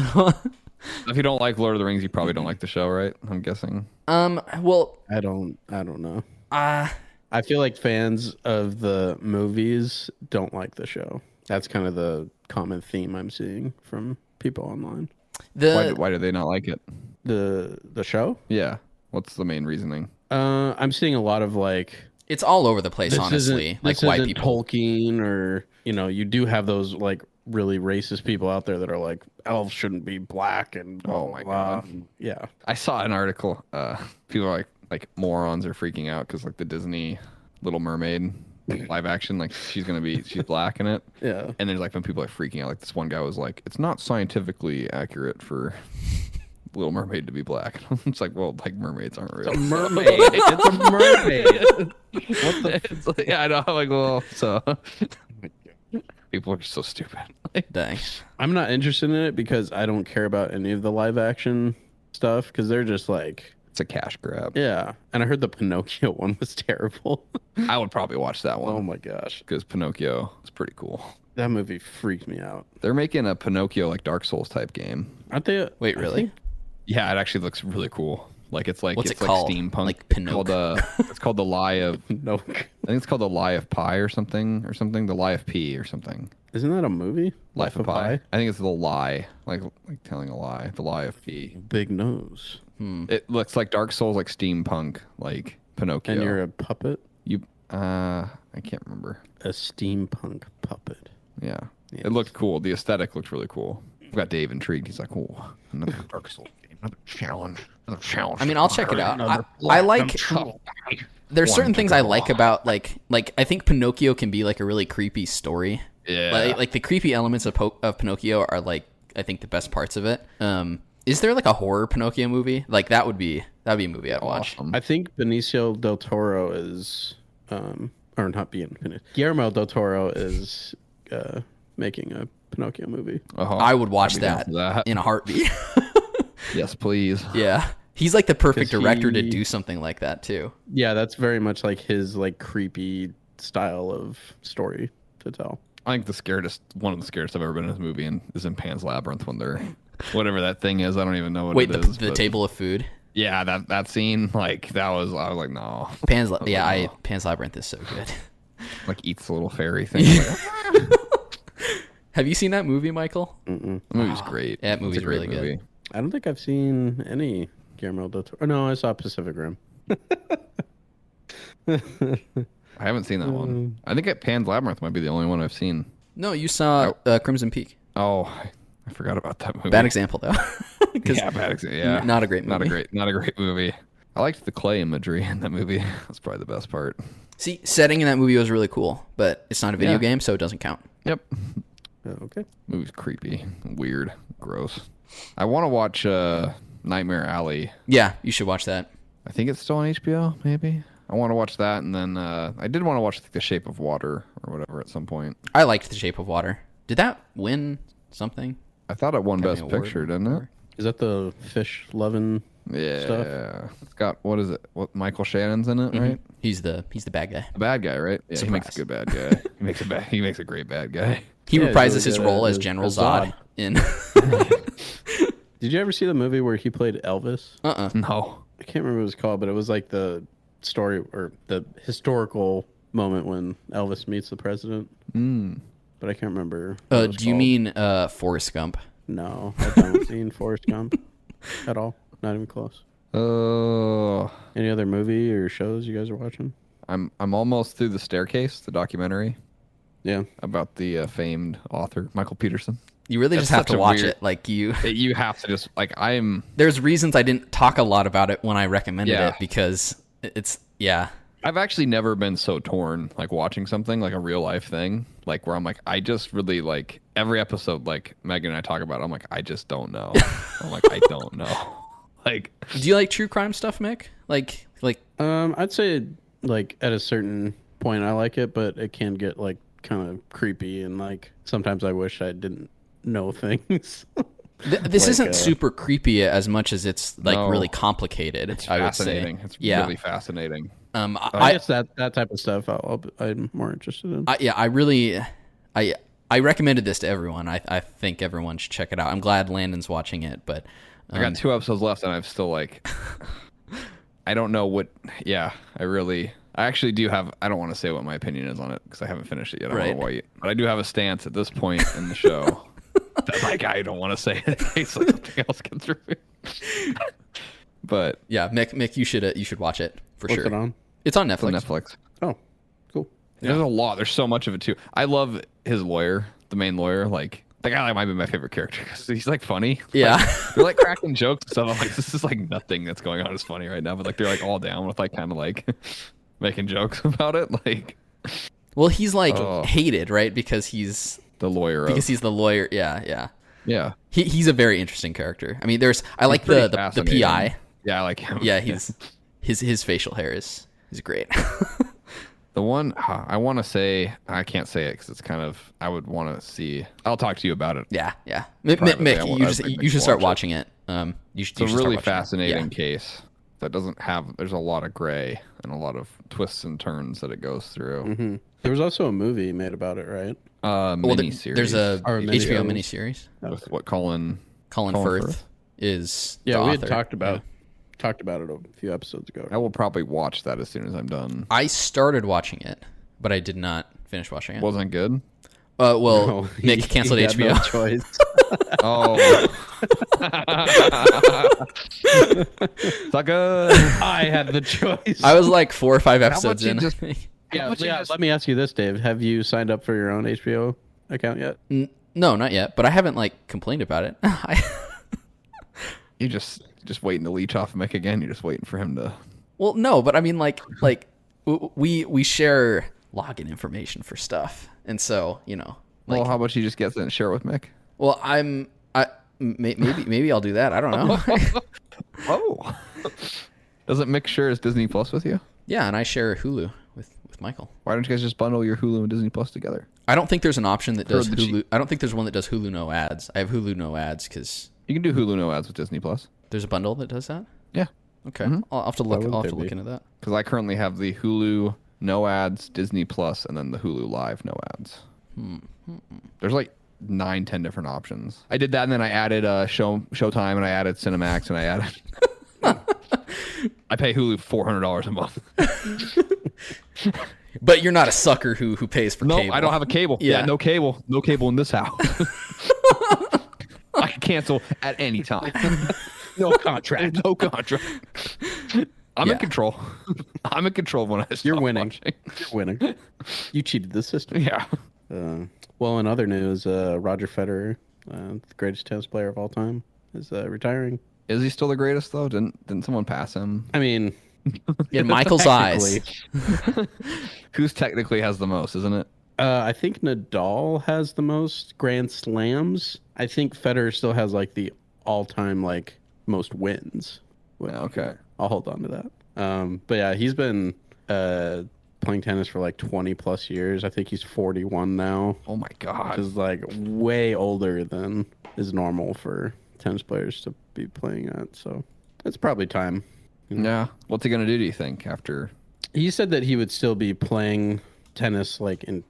If you don't like Lord of the Rings, you probably don't like the show, right? I'm guessing. Well, I don't know. I feel like fans of the movies don't like the show. That's kind of the common theme I'm seeing from people online. Why do they not like it? The show? Yeah. What's the main reasoning? I'm seeing a lot of like it's all over the place, honestly. This like white isn't people. Tolkien, or you do have those like really racist people out there that are like elves shouldn't be black and oh my god. Yeah. I saw an article. People are like morons are freaking out because like the Disney Little Mermaid live action, like she's black in it. Yeah. And there's like when people are freaking out, like this one guy was like, it's not scientifically accurate for Little Mermaid to be black. It's like, well, like mermaids aren't real. It's a mermaid. It's a mermaid. What the? It's like, yeah, I know. I'm like, well, so people are so stupid. Dang. I'm not interested in it because I don't care about any of the live action stuff because they're just like it's a cash grab. Yeah, and I heard the Pinocchio one was terrible. I would probably watch that one. Oh my gosh, because Pinocchio is pretty cool. That movie freaked me out. They're making a Pinocchio like Dark Souls type game. Aren't they? Wait, really? Yeah, it actually looks really cool. Like it's like what's it's it called? Like steampunk. Like Pinocchio. It's called the Lie of no. I think it's called the Lie of Pi or something. The Lie of P or something. Isn't that a movie? Life of Pi. I think it's the lie, like telling a lie. The Lie of P. Big nose. It looks like Dark Souls, like steampunk, like Pinocchio. And you're a puppet. I can't remember. A steampunk puppet. Yeah. Yes. It looked cool. The aesthetic looked really cool. I've got Dave intrigued. He's like, oh, another Dark Souls game, another challenge. I mean, I'll check it out. I like. There's certain things I like about like I think Pinocchio can be like a really creepy story. Yeah. Like the creepy elements of Pinocchio are like I think the best parts of it. Is there like a horror Pinocchio movie? Like that'd be a movie I'd watch. I think Benicio del Toro is or not being Guillermo del Toro is making a Pinocchio movie. I would watch that in a heartbeat. Yes, please. Yeah. He's like the perfect director to do something like that too. Yeah, that's very much like his like creepy style of story to tell. I think one of the scariest I've ever been in this movie is in Pan's Labyrinth when they're whatever that thing is. I don't even know what it is. The table of food. Yeah, that scene, like I was like, no. Pan's Labyrinth is so good. Like eats the little fairy thing. Have you seen that movie, Michael? The movie's great. That movie's really good. I don't think I've seen any Guillermo del Toro. Oh, no, I saw Pacific Rim. I haven't seen that one. I think Pan's Labyrinth might be the only one I've seen. No, you saw Crimson Peak. Oh, I forgot about that movie. Bad example though. Yeah, bad example. Yeah, not a great movie. Not a great movie. I liked the clay imagery in that movie. That's probably the best part. See, setting in that movie was really cool, but it's not a video game, so it doesn't count. Yep. Okay. Movie's creepy, weird, gross. I want to watch Nightmare Alley. Yeah, you should watch that. I think it's still on HBO, maybe. I want to watch that, and then I did want to watch The Shape of Water or whatever at some point. I liked The Shape of Water. Did that win something? I thought it won Best Picture, didn't it? Is that the fish loving stuff? Yeah. It's got, what is it? What, Michael Shannon's in it, right? He's the bad guy. The bad guy, right? Yeah, he makes a good bad guy. He makes a great bad guy. He reprises his role as General Zod in. Did you ever see the movie where he played Elvis? No. I can't remember what it was called, but it was like the story or the historical moment when Elvis meets the president. But I can't remember. Do you mean Forrest Gump? No, I haven't seen Forrest Gump at all. Not even close. Any other movie or shows you guys are watching? I'm almost through The Staircase, the documentary. Yeah. About the famed author, Michael Peterson. You really just have to watch it. Like you have to just like There's reasons I didn't talk a lot about it when I recommended it because it's I've actually never been so torn like watching something like a real life thing like where I'm like I just really like every episode like Megan and I talk about it, I'm like I just don't know. I'm like I don't know. Like, do you like true crime stuff, Mick? Like I'd say like at a certain point I like it, but it can get like kind of creepy and like sometimes I wish I didn't know things. This isn't super creepy as much as it's like really complicated. It's fascinating. It's really fascinating. I guess that type of stuff I'm more interested in. I recommended this to everyone. I think everyone should check it out. I'm glad Landon's watching it, but I got 2 episodes left, and I'm still like, I don't know what. Yeah, I actually do have. I don't want to say what my opinion is on it because I haven't finished it yet. I don't know why, but I do have a stance at this point in the show. That, like I don't want to say it in case like something else gets through. But yeah, Mick, you should watch it for sure. What's it on? It's on Netflix. It's on Netflix. Oh, cool. Yeah. There's a lot. There's so much of it too. I love his lawyer, the main lawyer. Like the guy might be my favorite character because he's like funny. Yeah, like, they're like cracking jokes and stuff. I'm like, this is like nothing that's going on is funny right now. But like they're like all down with like kind of like making jokes about it. Like, well, he's like hated, right? Because he's the lawyer. He's the lawyer. Yeah. He's a very interesting character. I mean, I like the PI. Yeah, I like him. Yeah, his facial hair is great. The one I want to say, I can't say it because it's kind of, I would want to see. I'll talk to you about it. Yeah. Mick, you should start watching it. It's a really fascinating case that doesn't have. There's a lot of gray and a lot of twists and turns that it goes through. Mm-hmm. There was also a movie made about it, right? Miniseries. There's a HBO miniseries with what Colin Firth is. Yeah, the we author. had talked about it a few episodes ago. I will probably watch that as soon as I'm done. I started watching it, but I did not finish watching it. Wasn't good. Nick canceled HBO. No choice. Sucker. I had the choice. I was like 4 or 5 episodes in. Let me ask you this, Dave. Have you signed up for your own HBO account yet? No, not yet. But I haven't like complained about it. You just waiting to leech off Mick again. You're just waiting for him to. Well, no, but I mean, like we share login information for stuff, and so Well, how about you just get that and share it with Mick? Well, maybe I'll do that. I don't know. Oh, doesn't Mick share his Disney Plus with you? Yeah, and I share Hulu with Michael. Why don't you guys just bundle your Hulu and Disney Plus together? I don't think there's an option that does Hulu. I don't think there's one that does Hulu no ads. I have Hulu no ads because you can do Hulu no ads with Disney Plus. There's a bundle that does that? Yeah. Okay. Mm-hmm. I'll have to look. I'll have to look into that. Because I currently have the Hulu no ads, Disney Plus, and then the Hulu Live no ads. There's like 9-10 different options. I did that, and then I added Showtime, and I added Cinemax, and I added. I pay Hulu $400 a month. But you're not a sucker who pays for cable. No, I don't have a cable. Yeah, no cable. No cable in this house. I can cancel at any time. No contract. No contract. I'm in control. I'm in control when I stop You're winning. watching. You're winning. You cheated the system. Yeah. Well, in other news, Roger Federer, the greatest tennis player of all time, is retiring. Is he still the greatest though? Didn't someone pass him? I mean, in Michael's eyes, who's technically has the most, isn't it? I think Nadal has the most Grand Slams. I think Federer still has like the all-time like most wins. Okay, I'll hold on to that. But yeah, he's been playing tennis for like 20 plus years. I think he's 41 now. Oh my god, which is like way older than is normal for tennis players to be playing at. So it's probably time. Yeah. What's he gonna do you think after? He said that he would still be playing tennis like in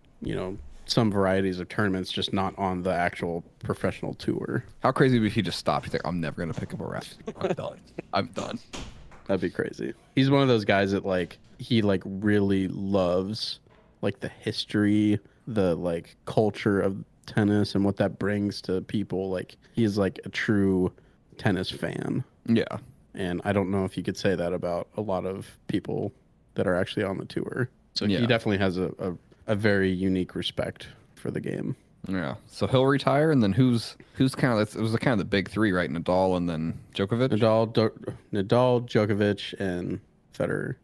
some varieties of tournaments, just not on the actual professional tour. How crazy would if he just stopped? He's like, I'm never gonna pick up a racket. I'm done. I'm done. That'd be crazy. He's one of those guys that like he like really loves like the history, the like culture of tennis and what that brings to people. Like he's like a true tennis fan. Yeah. And I don't know if you could say that about a lot of people that are actually on the tour. So he definitely has a very unique respect for the game. Yeah. So he'll retire, and then who's kind of it was kind of the big three, right? Nadal and then Djokovic. Nadal, Djokovic, and Federer.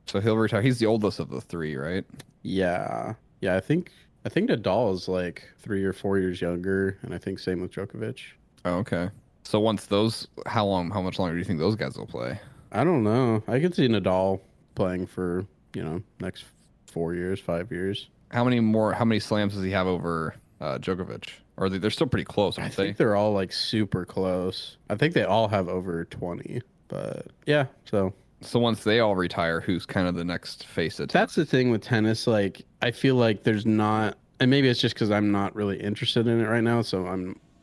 So he'll retire. He's the oldest of the three, right? Yeah. I think Nadal is like 3 or 4 years younger, and I think same with Djokovic. Oh, okay. So once those, how much longer do you think those guys will play? I don't know. I could see Nadal playing for next 4 years, 5 years. How many slams does he have over Djokovic? Or they're still pretty close, aren't they? I think they're all like super close. I think they all have over 20. But yeah, so once they all retire, who's kind of the next face of tennis? that's the thing with tennis. Like, I feel like there's not, and maybe it's just because I'm not really interested in it right now, so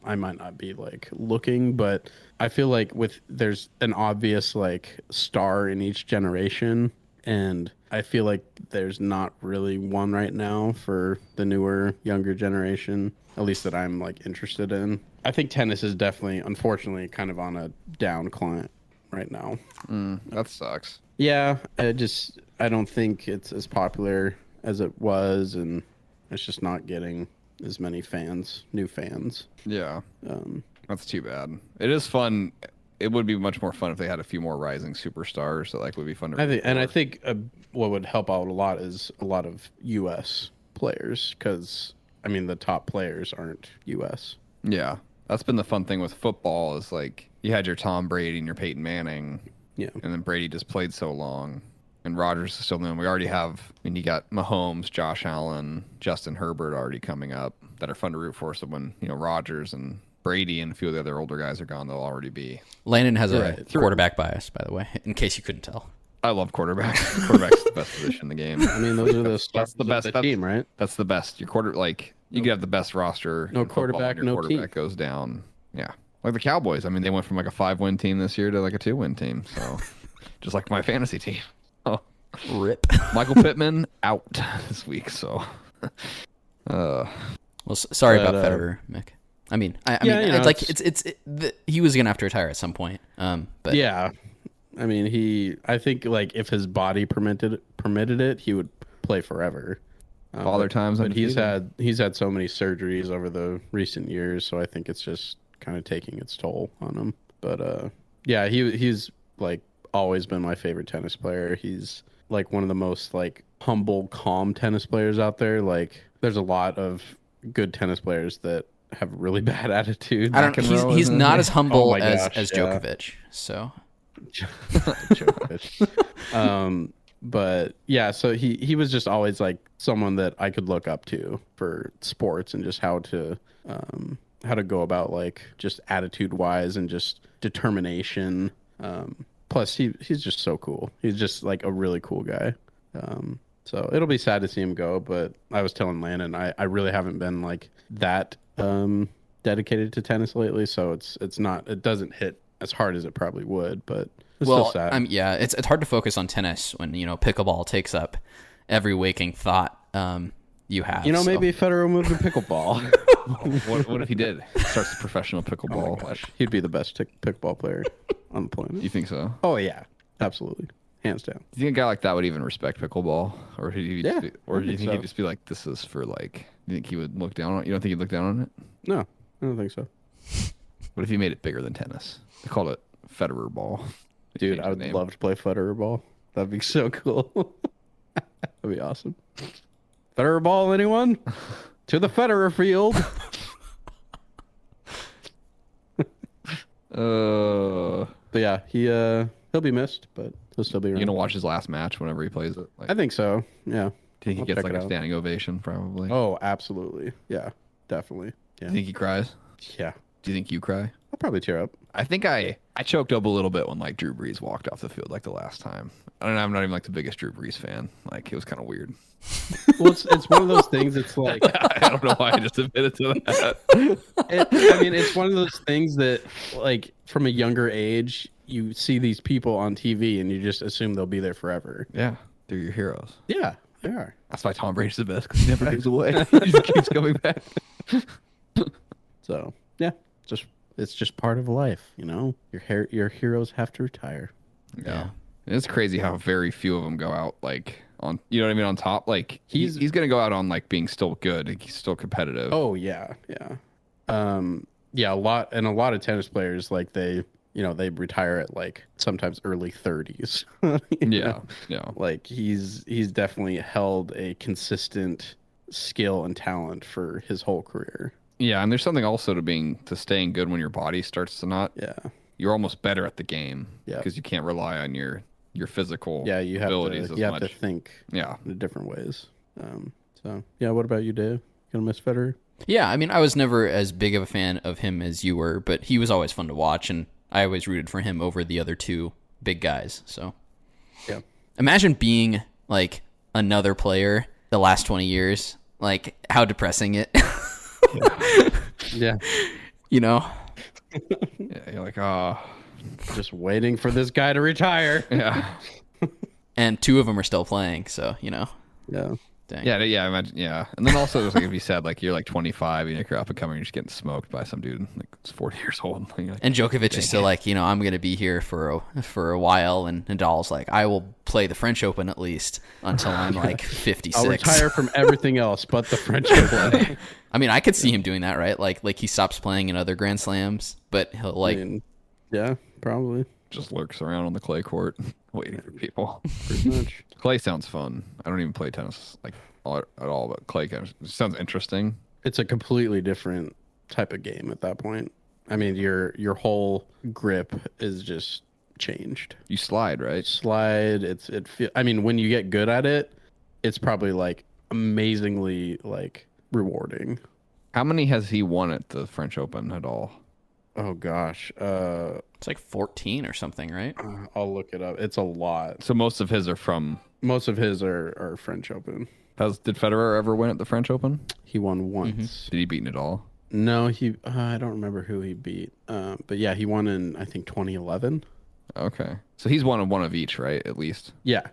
I might not be like looking, but I feel like there's an obvious like star in each generation, and I feel like there's not really one right now for the newer, younger generation, at least that I'm like interested in. I think tennis is definitely, unfortunately, kind of on a down climb right now. That sucks. Yeah, I don't think it's as popular as it was, and it's just not getting as many new fans. Yeah. That's too bad. It is fun. It would be much more fun if they had a few more rising superstars that like would be fun to I think what would help out a lot is a lot of U.S. players, because I mean the top players aren't U.S. Yeah, that's been the fun thing with football is like you had your Tom Brady and your Peyton Manning. Yeah. And then Brady just played so long. And Rodgers is still there. We already have, you got Mahomes, Josh Allen, Justin Herbert already coming up that are fun to root for. So when, Rodgers and Brady and a few of the other older guys are gone, they'll already be. Landon has a quarterback bias, by the way, in case you couldn't tell. I love quarterbacks. Quarterback's the best position in the game. I mean, those are that's the best team, right? That's the best. Your you could have the best roster. No quarterback, your quarterback goes down. Yeah. Like the Cowboys. I mean, they went from like a 5-win team this year to like a 2-win team. So just like my fantasy team. Oh. Rip. Michael Pittman out this week. So, well, sorry about Federer, Mick. I mean, it's like he was gonna have to retire at some point. But yeah, I mean, I think like if his body permitted it, he would play forever. Father times, but he's had so many surgeries over the recent years, so I think it's just kind of taking its toll on him. But yeah, he's like always been my favorite tennis player. He's like one of the most like humble, calm tennis players out there. Like, there's a lot of good tennis players that have really bad attitudes. He's not as humble as Djokovic. So Djokovic. But yeah, so he was just always like someone that I could look up to for sports and just how to go about like just attitude wise and just determination. Plus he's just so cool. He's just like a really cool guy. So it'll be sad to see him go, but I was telling Landon I really haven't been like that dedicated to tennis lately, so it doesn't hit as hard as it probably would, but it's still sad. Yeah, it's hard to focus on tennis when pickleball takes up every waking thought you have. Maybe Federer moved to pickleball. What if he did? Starts a professional pickleball. Oh my gosh, he'd be the best pickleball player on the planet. You think so? Oh yeah, absolutely, hands down. Do you think a guy like that would even respect pickleball, or do you think he'd just be like, "This is for like"? Do you think he would look down on it? You don't think he'd look down on it? No, I don't think so. What if he made it bigger than tennis? They called it Federer ball. Dude, I would love to play Federer ball. That'd be so cool. That'd be awesome. Federer ball, anyone? To the Federer field. But yeah, he'll be missed, but he'll still be around. You gonna watch his last match whenever he plays it? I think so. Yeah. Do you think he gets like a standing ovation? Probably. Oh, absolutely. Yeah, definitely. Yeah. Do you think he cries? Yeah. Do you think you cry? I'll probably tear up. I think I choked up a little bit when like Drew Brees walked off the field like the last time. I don't know. I'm not even like the biggest Drew Brees fan. Like, it was kind of weird. Well, it's one of those things. It's like I don't know why I just admitted to that. It's one of those things that like from a younger age you see these people on TV and you just assume they'll be there forever. Yeah, they're your heroes. Yeah, they are. That's why Tom Brady's the best, because he never goes away. He just keeps coming back. So yeah, it's just part of life, your heroes have to retire. Yeah. It's crazy how very few of them go out like on, you know what I mean, on top. Like he's gonna go out on like being still good. Like, he's still competitive. Oh yeah, yeah. A lot of tennis players, like they retire at like sometimes early 30s. Yeah. Like he's definitely held a consistent skill and talent for his whole career. Yeah, and there's something also to staying good when your body starts to not. Yeah. You're almost better at the game. Yeah. Because you can't rely on your physical you have abilities to, as you much. have to think in different ways. So yeah, what about you, Dave? Gonna miss Federer? Yeah, I mean, I was never as big of a fan of him as you were, but he was always fun to watch, and I always rooted for him over the other two big guys. So yeah, imagine being like another player the last 20 years. Like how depressing it. Yeah. You know? Yeah, you're like, oh, just waiting for this guy to retire. Yeah. And two of them are still playing, so, you know. Yeah. Dang. Yeah, imagine, yeah. And then also, it's like if you said, like, you're like 25, and you're up and coming, you're just getting smoked by some dude, like, it's 40 years old. Like, and Djokovic is still like, you know, I'm going to be here for a while, and Nadal's like, I will play the French Open at least until I'm like 56. I'll retire from everything else but the French Open. I mean, I could see him doing that, right? Like he stops playing in other Grand Slams, but he'll like... I mean, yeah, probably. Just lurks around on the clay court waiting for people. Pretty much. Clay sounds fun. I don't even play tennis like at all, but clay sounds interesting. It's a completely different type of game at that point. I mean, your whole grip is just changed. You slide, right? Slide. I mean, when you get good at it, it's probably like amazingly like rewarding. How many has he won at the French Open at all? Oh gosh, it's like 14 or something, right? I'll look it up. It's a lot. So most of his are French Open. Did Federer ever win at the French Open? He won once. Mm-hmm. Did he beat Nadal? No, I don't remember who he beat. But yeah, he won in I think 2011. Okay, so he's won one of each, right? At least. Yeah.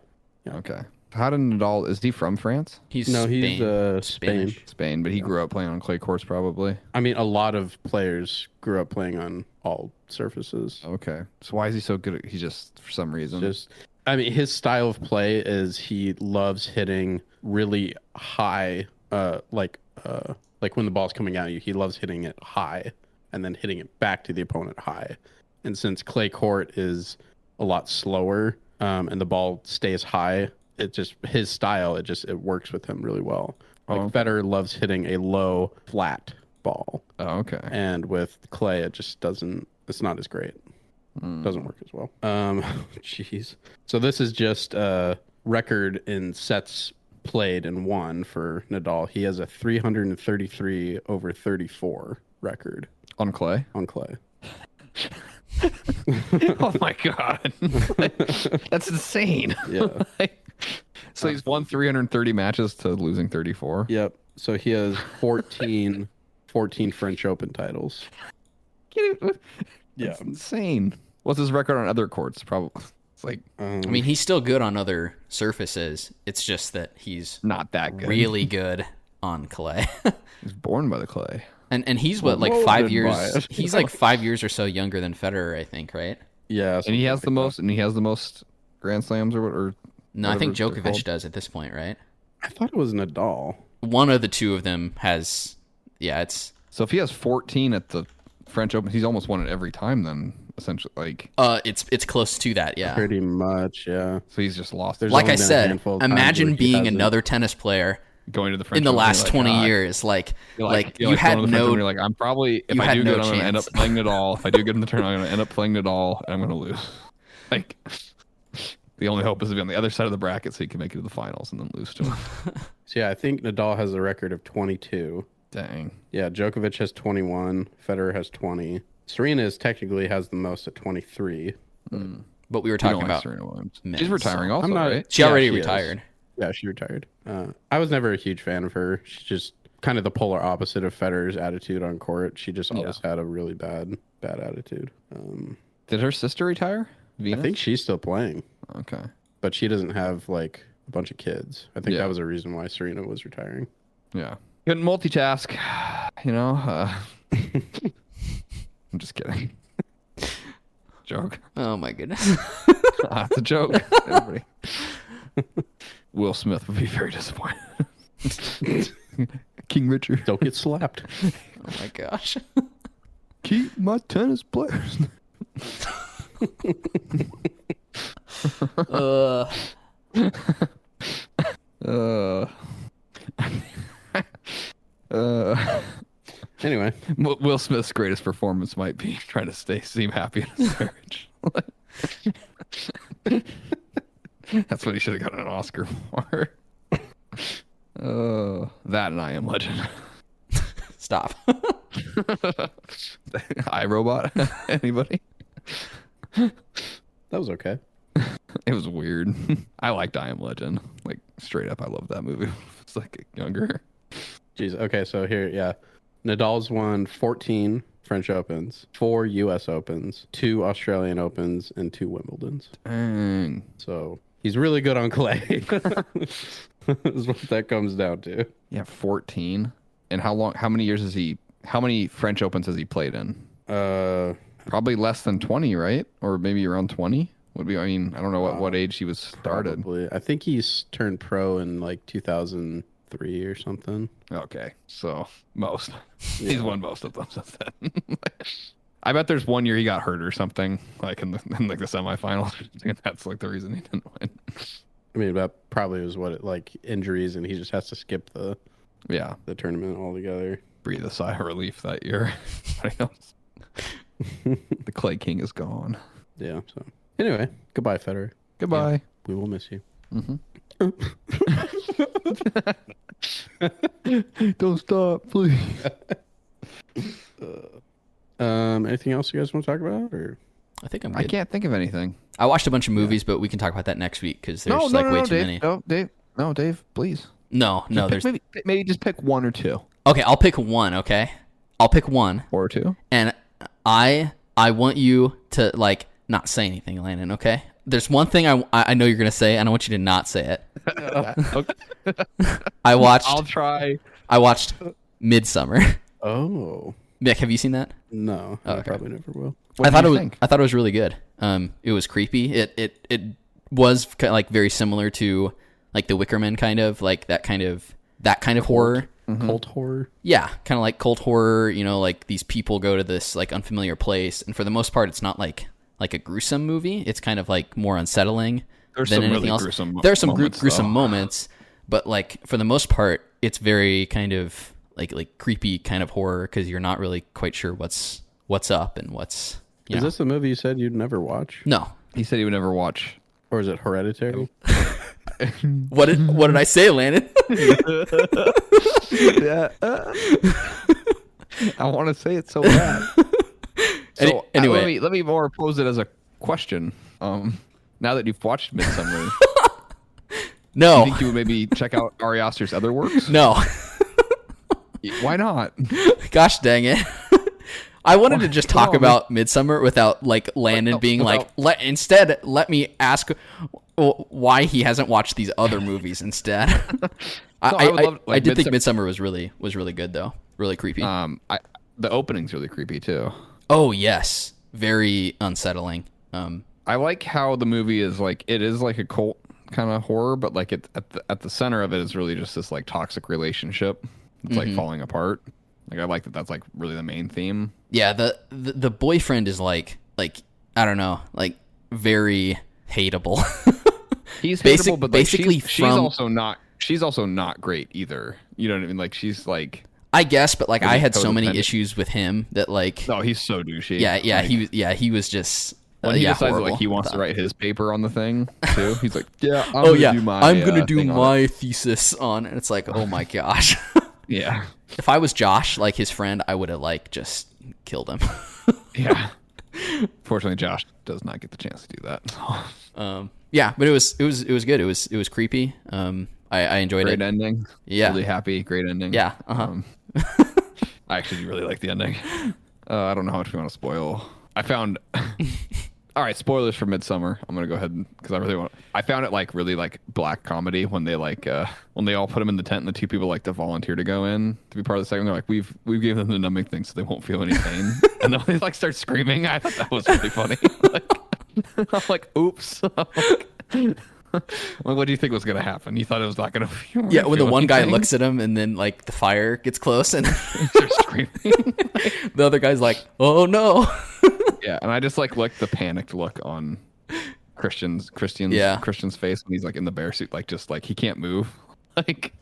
Okay. How did Nadal? Is he from France? He's Spanish. Spain, but he grew up playing on clay courts, probably. I mean, a lot of players grew up playing on all surfaces. Okay, so why is he so good? He just for some reason. I mean, his style of play is he loves hitting really high, like when the ball's coming at you, he loves hitting it high and then hitting it back to the opponent high. And since clay court is a lot slower, and the ball stays high, his style, it works with him really well. Like Federer loves hitting a low, flat ball. Oh, okay. And with clay, it's not as great. Doesn't work as well. Jeez. So this is just a record in sets played and won for Nadal. He has a 333 over 34 record. On clay? On clay. Oh my God. That's insane. Yeah. So he's won 330 matches to losing 34? Yep. So he has 14 French Open titles. That's insane. What's his record on other courts? Probably. It's like, I mean, he's still good on other surfaces. It's just that he's not that good. Really good on clay. He's born by the clay. And he's what, like 5 years? He's like 5 years or so younger than Federer, I think, right? Yeah. And he has the most Grand Slams or what? Or no, I think Djokovic does at this point, right? I thought it was Nadal. One of the two of them has. Yeah, it's. So if he has 14 at the French Open, he's almost won it every time. Then essentially, like. It's close to that, yeah. Pretty much, yeah. So he's just lost. Like I said, imagine being another tennis player. Going to the French in the Open, last 20 years, you had no. You're like, I'm probably if I do good, I'm going to end up playing Nadal. If I do good in the tournament, I'm going to end up playing Nadal, and I'm going to lose. Like, the only hope is to be on the other side of the bracket so you can make it to the finals and then lose to him. So yeah, I think Nadal has a record of 22. Dang. Yeah, Djokovic has 21. Federer has 20. Serena technically has the most at 23. But we were talking about Serena Williams. She's retiring also, right? She already retired. Yeah, she retired. I was never a huge fan of her. She's just kind of the polar opposite of Federer's attitude on court. She just always had a really bad attitude. Did her sister retire? Venus? I think she's still playing. Okay. But she doesn't have like a bunch of kids. I think that was a reason why Serena was retiring. Yeah. Couldn't multitask, you know? I'm just kidding. Joke. Oh my goodness. It's a joke. Everybody. Will Smith would be very disappointed. King Richard. Don't get slapped. Oh my gosh. Keep my tennis players. Anyway, Will Smith's greatest performance might be trying to seem happy in his marriage. That's what he should have gotten an Oscar for. That and I Am Legend. Stop. iRobot. Anybody? that was okay. It was weird. I liked I Am Legend. Like, straight up, I loved that movie. It's like younger. Jeez. Okay, so here, yeah. Nadal's won 14 French Opens, 4 U.S. Opens, 2 Australian Opens, and 2 Wimbledons. Dang. So he's really good on clay. Is what that comes down to. Yeah, 14. And how many French Opens has he played in? Probably less than 20, right? Or maybe around 20 would be. I mean, I don't know what age he was started. Probably. I think he's turned pro in like 2003 or something. Okay, so most. Yeah. He's won most of them since then. I bet there's one year he got hurt or something, like in the semifinals. And that's like the reason he didn't win. I mean, that probably was like injuries, and he just has to skip the tournament altogether. Breathe a sigh of relief that year. The Clay King is gone. Yeah. So anyway, goodbye, Federer. Goodbye. Yeah, we will miss you. Mm-hmm. Don't stop, please. Anything else you guys want to talk about, or? I think I'm good. I can't think of anything. I watched a bunch of movies, but we can talk about that next week because there's way too many. No, Dave, please. No, there's maybe just pick one or two. Okay, I'll pick one. Okay, I'll pick one or two, and I want you to like not say anything, Landon. Okay, there's one thing I know you're gonna say, and I want you to not say it. Okay. I'll try. I watched Midsommar. Oh, Mick, have you seen that? No, I probably never will. I thought it was really good. It was creepy. It was kind of like very similar to like The Wicker Man, kind of like that kind of horror. Mm-hmm. Cult horror. Yeah, kind of like cult horror. You know, like these people go to this like unfamiliar place, and for the most part, it's not like a gruesome movie. It's kind of like more unsettling than anything else. There's some gruesome moments, but like for the most part, it's very kind of like creepy kind of horror because you're not really quite sure what's up and what's. Is this the movie you said you'd never watch? No, he said he would never watch. Or is it Hereditary? What did I say, Landon? Yeah. I want to say it so bad. So anyway, let me more pose it as a question. Now that you've watched Midsommar, no, do you think you would maybe check out Ari Aster's other works? No. Why not? Gosh dang it. I wanted to just talk about Midsommar without like Landon being like, let me ask why he hasn't watched these other movies instead. I did think Midsommar was really good though. Really creepy. The opening's really creepy too. Oh yes. Very unsettling. I like how the movie is like, it is like a cult kind of horror, but like at the center of it is really just this like toxic relationship. It's like falling apart. Like I like that. That's like really the main theme. Yeah, the boyfriend is like I don't know, like very hateable. He's hateable, but like she's also not great either. You know what I mean? Like she's like, I guess, but like I had so many issues with him that like. No, he's so douchey. Yeah, he was just. When he decides that, like he wants to write his paper on the thing too, he's like, yeah, I'm gonna do my thesis on, and it's like, oh my gosh. Yeah. If I was Josh, like his friend, I would have like just killed him. Yeah. Fortunately, Josh does not get the chance to do that. Yeah, but it was good. It was creepy. I enjoyed it. Great ending. Yeah. Really happy. Great ending. Yeah. I actually really like the ending. I don't know how much we want to spoil. I found. All right, spoilers for Midsommar. I'm gonna go ahead because I really want. I found it like really like black comedy when they like when they all put him in the tent and the two people like to volunteer to go in to be part of the segment. They're like, we've given them the numbing thing so they won't feel any pain, and then they like start screaming. I thought that was really funny. I'm like, oops. What do you think was going to happen? You thought it was not going to Yeah, when the one guy looks at him and then like the fire gets close and starts screaming. The other guy's like, "Oh no." Yeah, and I just like the panicked look on Christian's face when he's like in the bear suit, like just like he can't move. Like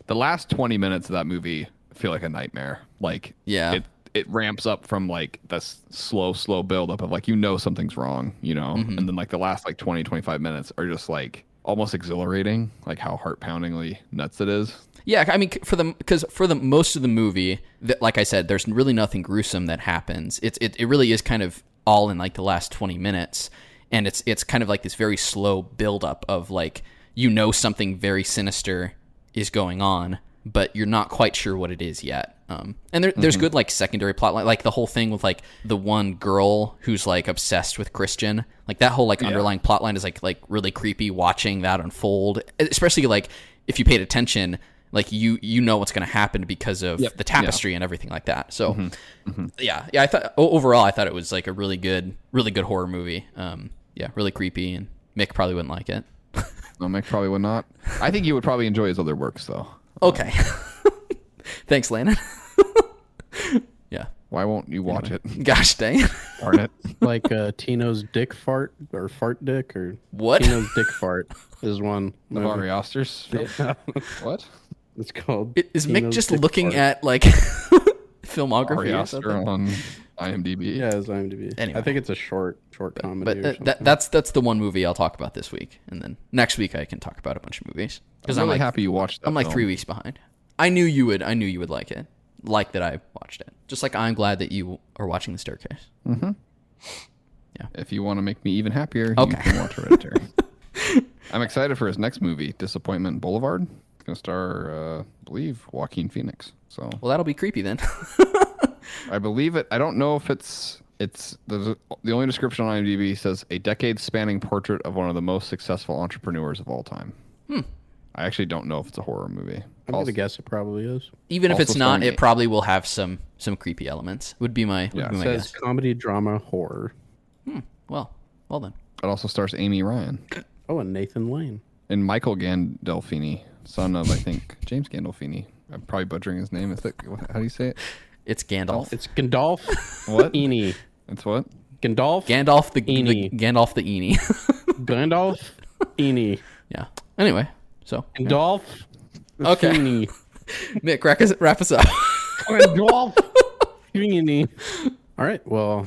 the last 20 minutes of that movie feel like a nightmare. Like it ramps up from like this slow build up of like, something's wrong, and then like the last like 20-25 minutes are just like almost exhilarating, like how heart poundingly nuts it is. Yeah, I mean, for the most of the movie, like I said, there's really nothing gruesome that happens. It really is kind of all in like the last 20 minutes, and it's kind of like this very slow buildup of like something very sinister is going on, but you're not quite sure what it is yet. And there's good like secondary plot line, like the whole thing with like the one girl who's like obsessed with Christian, like that whole like underlying plot line is like really creepy watching that unfold, especially like if you paid attention, like you know what's going to happen because of the tapestry and everything like that. So yeah, I thought overall I thought it was like a really good horror movie. Really creepy, and Mick probably wouldn't like it. No, Mick probably would not. I think you would probably enjoy his other works though. Okay. Thanks, Landon. Yeah. Why won't you watch it? Gosh dang. Darn it. Like Tino's dick fart or fart dick or what? Tino's dick fart is one. The Ari Aster's. Yeah. What? It's called. Is Mick just looking fart. at like filmography Ari or something? Aster on IMDb. Yeah, it's IMDb. Anyway. I think it's a short comedy. But that's the one movie I'll talk about this week, and then next week I can talk about a bunch of movies. Because I'm really happy you watched that. I'm like 3 weeks behind. I knew you would like it. Like that I watched it. Just like I'm glad that you are watching The Staircase. Mm-hmm. Yeah. If you want to make me even happier, okay. You can watch Hereditary. I'm excited for his next movie, Disappointment Boulevard. It's going to star, I believe, Joaquin Phoenix. So. Well, that'll be creepy then. I believe it. I don't know if it's the only description on IMDb says a decade-spanning portrait of one of the most successful entrepreneurs of all time. I actually don't know if it's a horror movie. I'm going to guess it probably is. Even if it's not, it probably will have some creepy elements. Would be my it says guess. Comedy, drama, horror. Well then. It also stars Amy Ryan. Oh, and Nathan Lane. And Michael Gandolfini, son of, I think, James Gandolfini. I'm probably butchering his name. How do you say it? It's Gandalf. It's Gandalf what? Ini. It's what? Gandalf the Ini. Gandalf the Ini. Gandalf Ini. Yeah. Anyway, so. Gandalf. Okay. Ini. Mick, wrap us up. Gandalf Ini. All right. Well,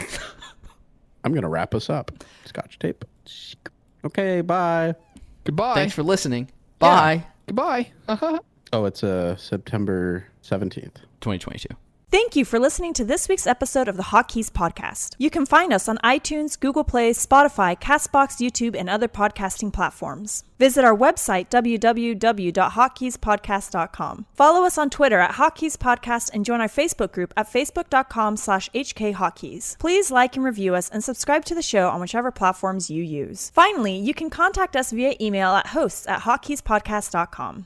I'm going to wrap us up. Scotch tape. Okay. Bye. Goodbye. Thanks for listening. Bye. Yeah. Goodbye. Oh, it's September 17th. 2022. Thank you for listening to this week's episode of the Hotkeys podcast. You can find us on iTunes, Google Play, Spotify, Castbox, YouTube, and other podcasting platforms. Visit our website, www.hotkeyspodcast.com. Follow us on Twitter at Hotkeys Podcast and join our Facebook group at facebook.com/HKHotkeys. Please like and review us and subscribe to the show on whichever platforms you use. Finally, you can contact us via email at hosts@hotkeyspodcast.com.